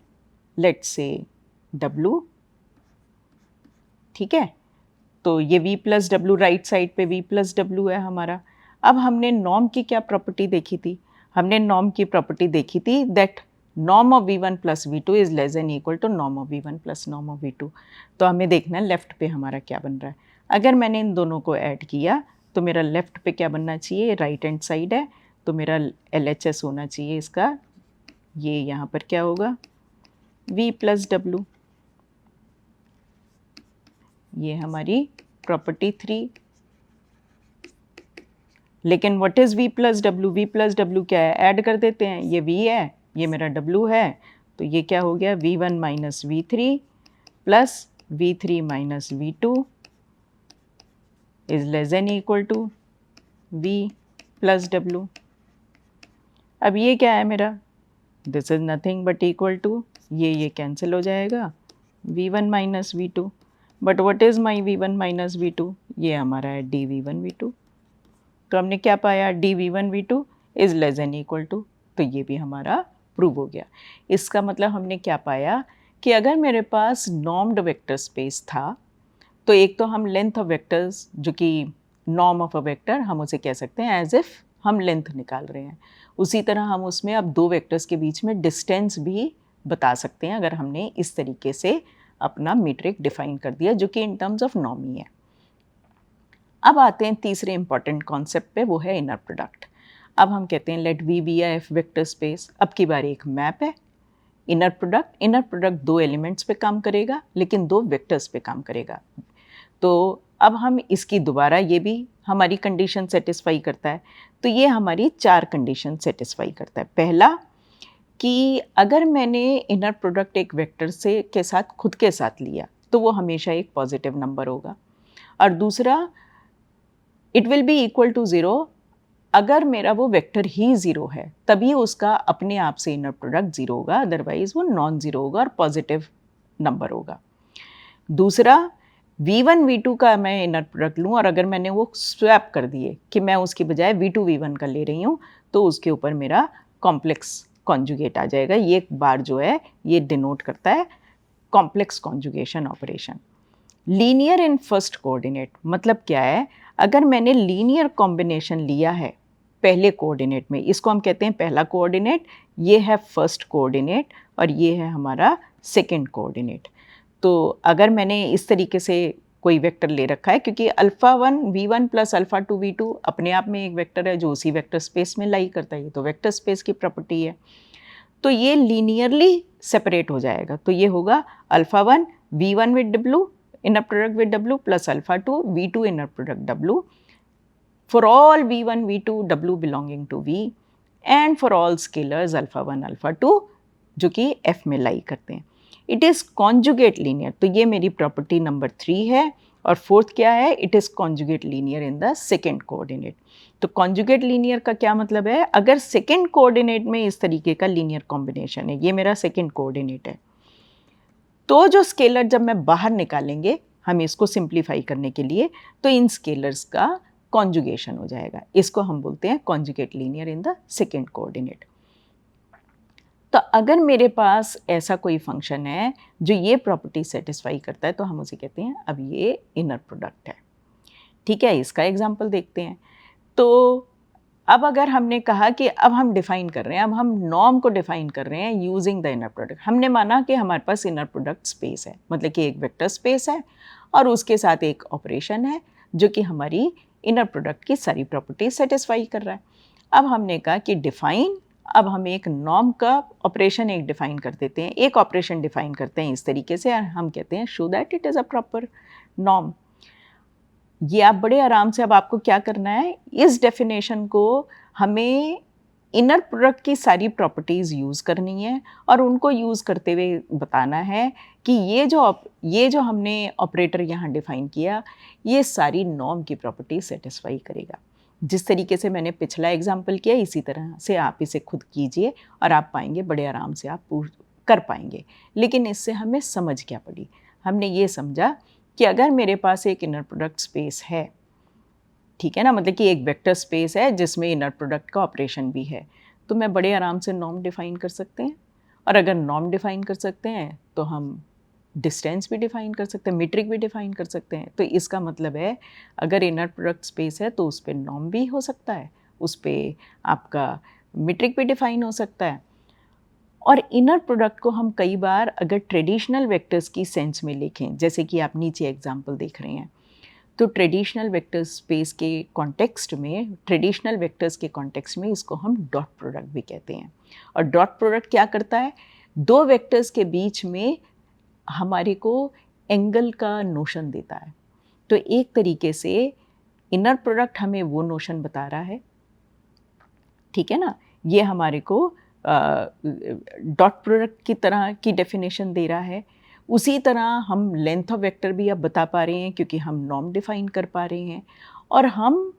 [SPEAKER 1] लेट्स से w, ठीक है। तो ये v plus W, right side पे v प्लस डब्लू है हमारा। अब हमने नॉर्म की क्या प्रॉपर्टी देखी थी, हमने नॉर्म की प्रॉपर्टी देखी थी that norm of v1 plus v2 is less than equal to norm of v1 plus norm of v2। तो हमें देखना है लेफ्ट पे हमारा क्या बन रहा है। अगर मैंने इन दोनों को ऐड किया तो मेरा लेफ्ट पे क्या बनना चाहिए, राइट हैंड साइड है, तो मेरा LHS होना चाहिए इसका, ये यहाँ पर क्या होगा v प्लस डब्लू, ये हमारी प्रॉपर्टी 3। लेकिन what is v plus W, v plus W क्या है, ऐड कर देते हैं, ये v है, ये मेरा w है, तो ये क्या हो गया v1 minus v3 plus v3 minus v2 is less than equal to v plus डब्लू। अब ये क्या है मेरा, this is nothing but equal to, ये कैंसिल हो जाएगा, v1 minus v2, but what is my v1 minus v2, ये हमारा है dv1 v2। तो हमने क्या पाया, dv1 v2 is less than equal to, तो ये भी हमारा प्रूव हो गया। इसका मतलब हमने क्या पाया कि अगर मेरे पास नॉर्म्ड वेक्टर स्पेस था, तो एक तो हम लेंथ ऑफ वेक्टर्स, जो कि नॉर्म ऑफ अ वेक्टर, हम उसे कह सकते हैं एज इफ हम लेंथ निकाल रहे हैं। उसी तरह हम उसमें अब दो वेक्टर्स के बीच में डिस्टेंस भी बता सकते हैं अगर हमने इस तरीके से अपना मीट्रिक डिफाइन कर दिया, जो कि इन टर्म्स ऑफ नॉर्म ही है। अब आते हैं तीसरे इंपॉर्टेंट कॉन्सेप्ट पे, वो है इनर प्रोडक्ट। अब हम कहते हैं let V be F vector space. अब की बार एक मैप है, इनर प्रोडक्ट दो एलिमेंट्स पे काम करेगा लेकिन दो वेक्टर्स पे काम करेगा। तो अब हम इसकी दोबारा ये भी हमारी कंडीशन सेटिस्फाई करता है? तो ये हमारी 4 कंडीशन सेटिस्फाई करता है। पहला कि अगर मैंने इनर प्रोडक्ट एक वेक्टर से के साथ खुद के साथ लिया तो वो हमेशा एक पॉजिटिव नंबर होगा। और दूसरा, it will be equal to 0 अगर मेरा वो वेक्टर ही 0 है तभी उसका अपने आप से इनर प्रोडक्ट 0 होगा, अदरवाइज वो नॉन 0 होगा और पॉजिटिव नंबर होगा। दूसरा, V1 V2 का मैं इनर प्रोडक्ट लूँ और अगर मैंने वो स्वैप कर दिए कि मैं उसकी बजाय V2 V1 का ले रही हूँ तो उसके ऊपर मेरा कॉम्प्लेक्स कॉन्जुगेट आ जाएगा। ये एक बार जो है ये डिनोट करता है complex conjugation operation. Linear in first coordinate मतलब क्या है? अगर मैंने लीनियर कॉम्बिनेशन लिया है पहले कोऑर्डिनेट में, इसको हम कहते हैं पहला कोऑर्डिनेट, ये है फर्स्ट कोऑर्डिनेट और ये है हमारा सेकंड कोऑर्डिनेट। तो अगर मैंने इस तरीके से कोई वेक्टर ले रखा है, क्योंकि alpha 1 V1 plus alpha 2 V2 अपने आप में एक वेक्टर है जो उसी वेक्टर स्पेस में लाई करता है, ये तो वेक्टर स्पेस की प्रॉपर्टी है। तो ये लीनियरली सेपरेट हो जाएगा। तो ये होगा alpha 1 V1 with W inner product with W plus alpha 2 V2 inner product W for all V1 V2 W belonging to V and for all scalars alpha 1 alpha 2 जो कि F में लाई करते हैं। इट इज़ कॉन्जुगेट लीनियर, तो ये मेरी property number 3 है। और फोर्थ क्या है? It is conjugate linear in the second coordinate. तो कॉन्जुगेट लीनियर का क्या मतलब है? अगर सेकेंड कोऑर्डिनेट में इस तरीके का लीनियर कॉम्बिनेशन है, ये मेरा सेकेंड कोऑर्डिनेट है, तो जो स्केलर जब मैं बाहर निकालेंगे हम इसको सिंप्लीफाई करने के लिए, तो इन स्केलर्स का कॉन्जुगेशन हो जाएगा। इसको हम बोलते हैं conjugate linear in the second coordinate. तो अगर मेरे पास ऐसा कोई फंक्शन है जो ये प्रॉपर्टी सेटिस्फाई करता है तो हम उसे कहते हैं अब ये इनर प्रोडक्ट है। ठीक है, इसका एग्जांपल देखते हैं। तो अब अगर हमने कहा कि अब हम डिफ़ाइन कर रहे हैं, अब हम नॉर्म को डिफ़ाइन कर रहे हैं यूजिंग द इनर प्रोडक्ट। हमने माना कि हमारे पास इनर प्रोडक्ट स्पेस है, मतलब कि एक वेक्टर स्पेस है और उसके साथ एक ऑपरेशन है जो कि हमारी इनर प्रोडक्ट की सारी प्रॉपर्टी सेटिस्फाई कर रहा है। अब हमने कहा कि डिफ़ाइन, अब हम एक नॉर्म का ऑपरेशन एक डिफ़ाइन कर देते हैं, एक ऑपरेशन डिफ़ाइन करते हैं इस तरीके से, हम कहते हैं show that it is a proper norm. ये आप बड़े आराम से, अब आपको क्या करना है, इस डेफिनेशन को हमें इनर प्रोडक्ट की सारी प्रॉपर्टीज़ यूज़ करनी है और उनको यूज़ करते हुए बताना है कि ये जो हमने ऑपरेटर यहाँ डिफ़ाइन किया, ये सारी नॉर्म की प्रॉपर्टी सेटिस्फाई करेगा। जिस तरीके से मैंने पिछला एग्जाम्पल किया, इसी तरह से आप इसे खुद कीजिए और आप पाएंगे बड़े आराम से आप कर पाएंगे। लेकिन इससे हमें समझ क्या पड़ी? हमने ये समझा कि अगर मेरे पास एक इनर प्रोडक्ट स्पेस है, ठीक है ना, मतलब कि एक वेक्टर स्पेस है जिसमें इनर प्रोडक्ट का ऑपरेशन भी है, तो मैं बड़े आराम से नॉर्म डिफ़ाइन कर सकते हैं। और अगर नॉर्म डिफ़ाइन कर सकते हैं तो हम डिस्टेंस भी डिफ़ाइन कर सकते हैं, मीट्रिक भी डिफ़ाइन कर सकते हैं। तो इसका मतलब है अगर इनर प्रोडक्ट स्पेस है तो उस पर नॉर्म भी हो सकता है, उस पर आपका मीट्रिक भी डिफ़ाइन हो सकता है। और इनर प्रोडक्ट को हम कई बार अगर ट्रेडिशनल वेक्टर्स की सेंस में लिखें, जैसे कि आप नीचे एग्जांपल देख रहे हैं, तो ट्रेडिशनल वेक्टर स्पेस के कॉन्टेक्स्ट में, ट्रेडिशनल वेक्टर्स के कॉन्टेक्स्ट में इसको हम डॉट प्रोडक्ट भी कहते हैं। और डॉट प्रोडक्ट क्या करता है? दो वेक्टर्स के बीच में हमारे को एंगल का नोशन देता है। तो एक तरीके से इनर प्रोडक्ट हमें वो नोशन बता रहा है, ठीक है ना, ये हमारे को डॉट प्रोडक्ट की तरह की डेफिनेशन दे रहा है। उसी तरह हम लेंथ ऑफ वेक्टर भी अब बता पा रहे हैं क्योंकि हम नॉर्म डिफ़ाइन कर पा रहे हैं और हम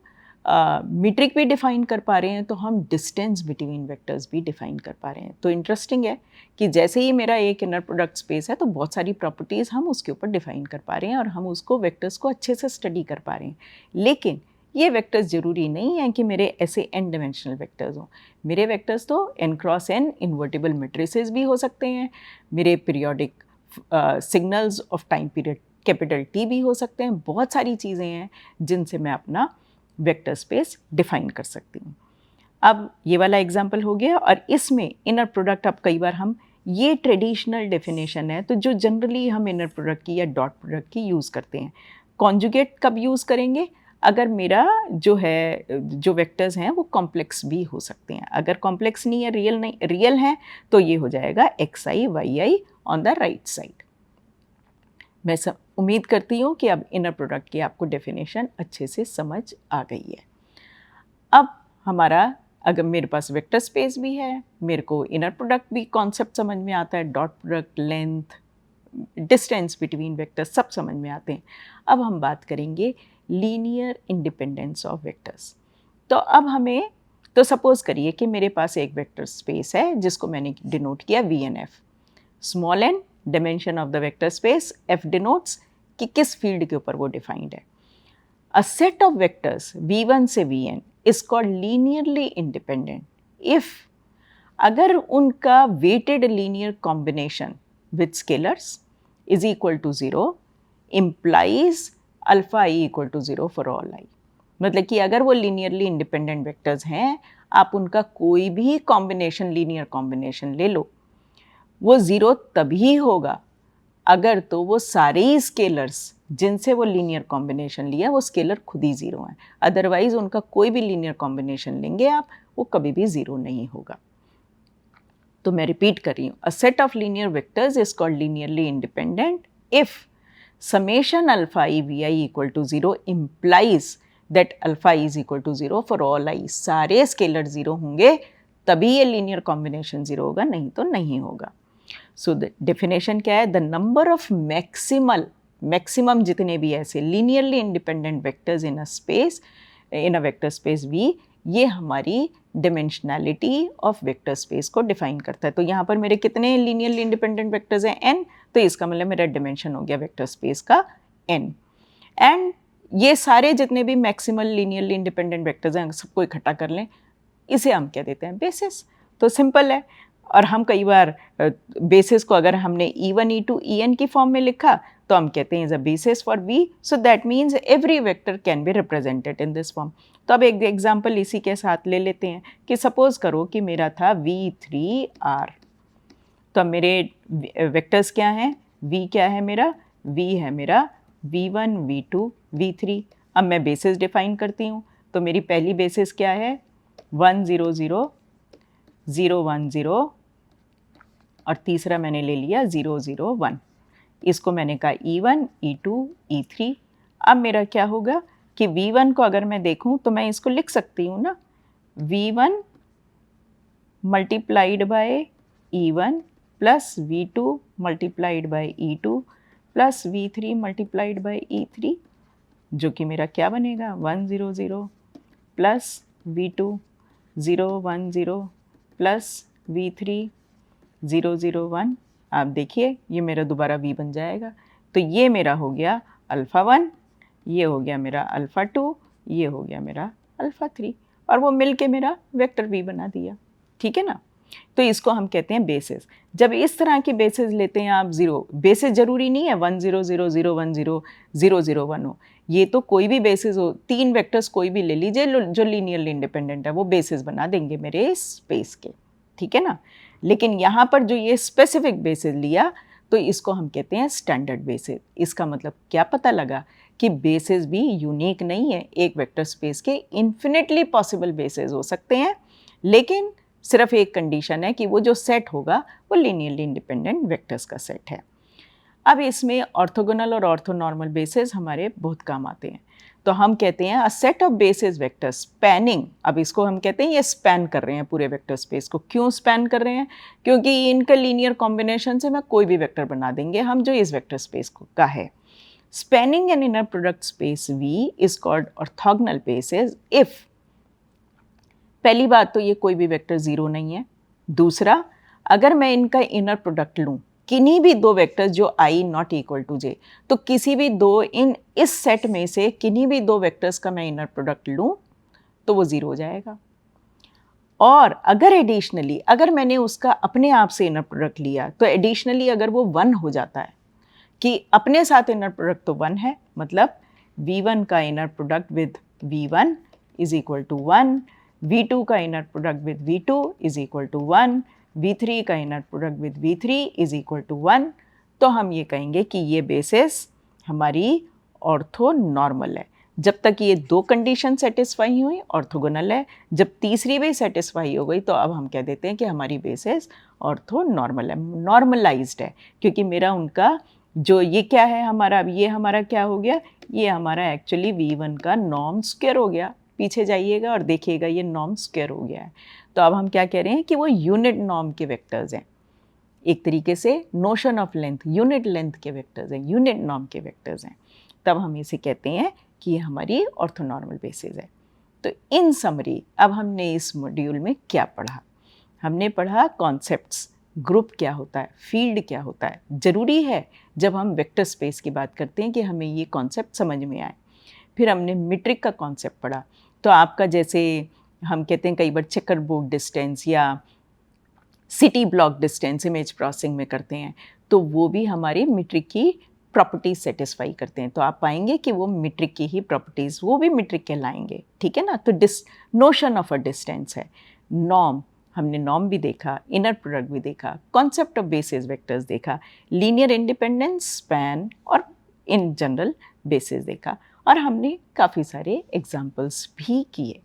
[SPEAKER 1] मीट्रिक भी डिफ़ाइन कर पा रहे हैं, तो हम डिस्टेंस बिटवीन वेक्टर्स भी डिफ़ाइन कर पा रहे हैं। तो इंटरेस्टिंग है कि जैसे ही मेरा एक इनर प्रोडक्ट स्पेस है तो बहुत सारी प्रॉपर्टीज़ हम उसके ऊपर डिफ़ाइन कर पा रहे हैं और हम उसको वेक्टर्स को अच्छे से स्टडी कर पा रहे हैं। लेकिन ये वेक्टर्स ज़रूरी नहीं है कि मेरे ऐसे n डायमेंशनल वेक्टर्स हों। मेरे वेक्टर्स तो n cross n invertible matrices भी हो सकते हैं, मेरे periodic signals of time period capital T भी हो सकते हैं। बहुत सारी चीज़ें हैं जिनसे मैं अपना वेक्टर स्पेस डिफ़ाइन कर सकती हूँ। अब ये वाला एग्जाम्पल हो गया और इसमें इनर प्रोडक्ट, अब कई बार हम, ये ट्रेडिशनल डेफिनेशन है तो जो जनरली हम इनर प्रोडक्ट की या डॉट प्रोडक्ट की यूज़ करते हैं। कॉन्जुगेट कब यूज़ करेंगे? अगर मेरा जो वेक्टर्स हैं वो कॉम्प्लेक्स भी हो सकते हैं। अगर कॉम्प्लेक्स नहीं है, रियल हैं, तो ये हो जाएगा xi yi on the right side. मैं उम्मीद करती हूँ कि अब इनर प्रोडक्ट की आपको डेफिनेशन अच्छे से समझ आ गई है। अब हमारा अगर मेरे पास वेक्टर स्पेस भी है, मेरे को इनर प्रोडक्ट भी कॉन्सेप्ट समझ में आता है, dot product, length, distance between vectors सब समझ में आते हैं। अब हम बात करेंगे लीनियर इंडिपेंडेंस ऑफ वेक्टर्स। तो अब हमें तो सपोज करिए कि मेरे पास एक वेक्टर स्पेस है जिसको मैंने डिनोट किया V N F. Small n dimension of the vector space, F denotes कि किस फील्ड के ऊपर वो डिफाइंड है। A set of vectors v1 से vn is called linearly independent if अगर उनका weighted linear combination with scalars is equal to 0 implies alpha I equal to 0 for all I। मतलब कि अगर वो linearly independent vectors हैं, आप उनका कोई भी combination linear combination ले लो, वो 0 तभी होगा अगर तो वो सारे ही स्केलर्स जिनसे वो लीनियर कॉम्बिनेशन लिया वो स्केलर खुद ही ज़ीरो हैं। अदरवाइज उनका कोई भी लीनियर कॉम्बिनेशन लेंगे आप, वो कभी भी ज़ीरो नहीं होगा। तो मैं रिपीट कर रही हूँ, a set of linear vectors is called linearly independent if summation alpha E V I equal to 0 implies that alpha is equal to 0 for all I. सारे स्केलर ज़ीरो होंगे तभी ये लीनियर कॉम्बिनेशन ज़ीरो होगा, नहीं तो नहीं होगा। So the definition क्या है, द नंबर ऑफ मैक्सिमम जितने भी ऐसे linearly independent vectors in a space, in a vector space V, ये हमारी डिमेंशनैलिटी ऑफ वेक्टर स्पेस को डिफाइन करता है। तो यहाँ पर मेरे कितने लीनियरली इंडिपेंडेंट वेक्टर्स हैं, n, तो इसका मतलब मेरा डिमेंशन हो गया वेक्टर स्पेस का n। एंड ये सारे जितने भी मैक्सिमल लीनियरली इंडिपेंडेंट वेक्टर्स हैं सबको इकट्ठा कर लें, इसे हम क्या देते हैं, बेसिस। तो सिंपल है। और हम कई बार बेसिस को अगर हमने E1 E2 En की फॉर्म में लिखा तो हम कहते हैं is a basis for V, so that means every vector can be represented in this form. तो अब एक एग्जांपल इसी के साथ ले लेते हैं कि सपोज करो कि मेरा था V3R। तो अब मेरे वेक्टर्स क्या हैं, V क्या है मेरा, V है मेरा V1 V2 V3। अब मैं बेसिस डिफाइन करती हूँ, तो मेरी पहली बेसिस क्या है, 1 0 0 0 1 0 और तीसरा मैंने ले लिया 0 0 1। इसको मैंने कहा E1 E2 E3। अब मेरा क्या होगा कि V1 को अगर मैं देखूं तो मैं इसको लिख सकती हूँ ना, V1 multiplied by E1 plus V2 multiplied by E2 plus V3 multiplied by E3, जो कि मेरा क्या बनेगा, 1 0 0 प्लस V2 0 1 0 प्लस V3 0 0 1। आप देखिए ये मेरा दोबारा V बन जाएगा। तो ये मेरा हो गया अल्फ़ा 1, ये हो गया मेरा अल्फ़ा 2, ये हो गया मेरा अल्फ़ा 3, और वो मिल के मेरा वेक्टर V बना दिया। ठीक है ना। तो इसको हम कहते हैं बेसिस। जब इस तरह की बेसिस लेते हैं आप, ज़ीरो बेसिस ज़रूरी नहीं है 1 0 0 0 1 0 0 0 1 हो, ये तो कोई भी बेसिस हो, तीन वेक्टर्स कोई भी ले लीजिए जो लीनियरली इंडिपेंडेंट है, वो बेसिस बना देंगे मेरे स्पेस के। ठीक है ना। लेकिन यहाँ पर जो ये स्पेसिफिक बेसिस लिया तो इसको हम कहते हैं स्टैंडर्ड बेसिस। इसका मतलब क्या पता लगा कि बेसिस भी यूनिक नहीं है, एक वेक्टर स्पेस के इन्फिनिटली पॉसिबल बेसिस हो सकते हैं, लेकिन सिर्फ एक कंडीशन है कि वो जो सेट होगा वो लीनियरली इंडिपेंडेंट वेक्टर्स का सेट है। अब इसमें ऑर्थोगोनल और ऑर्थोनॉर्मल बेसिस हमारे बहुत काम आते हैं। तो हम कहते हैं अ set of basis vector spanning. अब इसको हम कहते हैं ये स्पैन कर रहे हैं पूरे वेक्टर स्पेस को। क्यों स्पैन कर रहे हैं, क्योंकि इनका लीनियर कॉम्बिनेशन से मैं कोई भी वेक्टर बना देंगे हम जो इस वेक्टर स्पेस को का है। Spanning an inner product space V is called orthogonal basis if, पहली बात तो ये कोई भी वेक्टर ज़ीरो नहीं है। दूसरा, अगर मैं इनका इनर प्रोडक्ट लूँ किन्हीं भी दो वेक्टर्स जो I not equal to j, तो किसी भी दो इस सेट में से किन्हीं भी दो वेक्टर्स का मैं इनर प्रोडक्ट लूँ तो वो ज़ीरो हो जाएगा। और अगर एडिशनली अगर मैंने उसका अपने आप से इनर प्रोडक्ट लिया तो एडिशनली अगर वो 1 हो जाता है कि अपने साथ इनर प्रोडक्ट तो 1 है, मतलब V1 का inner product with V1 is equal to 1, V2 का inner product with V2 is equal to 1, V3 का inner product with V3 is equal to 1, तो हम ये कहेंगे कि ये बेसिस हमारी ऑर्थोनॉर्मल है। जब तक ये दो कंडीशन सेटिस्फाई हुई ऑर्थोगोनल है, जब तीसरी भी सेटिस्फाई हो गई तो अब हम कह देते हैं कि हमारी बेसिस ऑर्थोनॉर्मल है, नॉर्मलाइज्ड है, क्योंकि मेरा उनका जो ये क्या है हमारा, अब ये हमारा क्या हो गया, ये हमारा एक्चुअली V1 का नॉर्म स्क्वायर हो गया। पीछे जाइएगा और देखिएगा ये नॉर्म स्क्वायर हो गया है। तो अब हम क्या कह रहे हैं कि वो यूनिट नॉर्म के वेक्टर्स हैं। एक तरीके से notion of length, unit length के वेक्टर्स हैं, यूनिट नॉर्म के वेक्टर्स हैं। तब हम इसे कहते हैं कि ये हमारी ऑर्थोनॉर्मल बेसिस है। तो इन समरी अब हमने इस मॉड्यूल में क्या पढ़ा? हमने पढ़ा कॉन्सेप्ट्स, ग्रुप क्या होता है, फील्ड क्या होता है। ज़रूरी है जब हम वेक्टर स्पेस की बात करते हैं कि हमें ये कॉन्सेप्ट समझ में आए। फिर हमने मीट्रिक का कॉन्सेप्ट पढ़ा। तो आपका जैसे हम कहते हैं कई बार चेकर बोर्ड डिस्टेंस या city block distance image processing में करते हैं, तो वो भी हमारी मीट्रिक की प्रॉपर्टीज सेटिस्फाई करते हैं। तो आप पाएंगे कि वो मीट्रिक की ही प्रॉपर्टीज़, वो भी मीट्रिक कहलाएंगे, ठीक है ना। तो नोशन ऑफ अ डिस्टेंस है, नॉर्म, हमने नॉर्म भी देखा, इनर प्रोडक्ट भी देखा, कॉन्सेप्ट ऑफ बेसिस वेक्टर्स देखा, लीनियर इंडिपेंडेंस, स्पैन और इन जनरल बेसिस देखा, और हमने काफ़ी सारे एग्जाम्पल्स भी किए।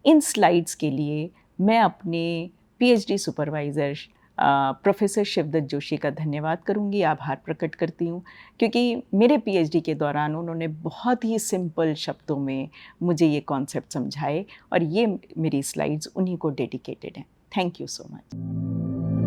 [SPEAKER 1] इन स्लाइड्स के लिए मैं अपने PhD supervisor professor Shivdatt Joshi का धन्यवाद करूंगी, आभार प्रकट करती हूँ, क्योंकि मेरे पीएचडी के दौरान उन्होंने बहुत ही सिंपल शब्दों में मुझे ये कॉन्सेप्ट समझाए, और ये मेरी स्लाइड्स उन्हीं को डेडिकेटेड हैं। Thank you so much.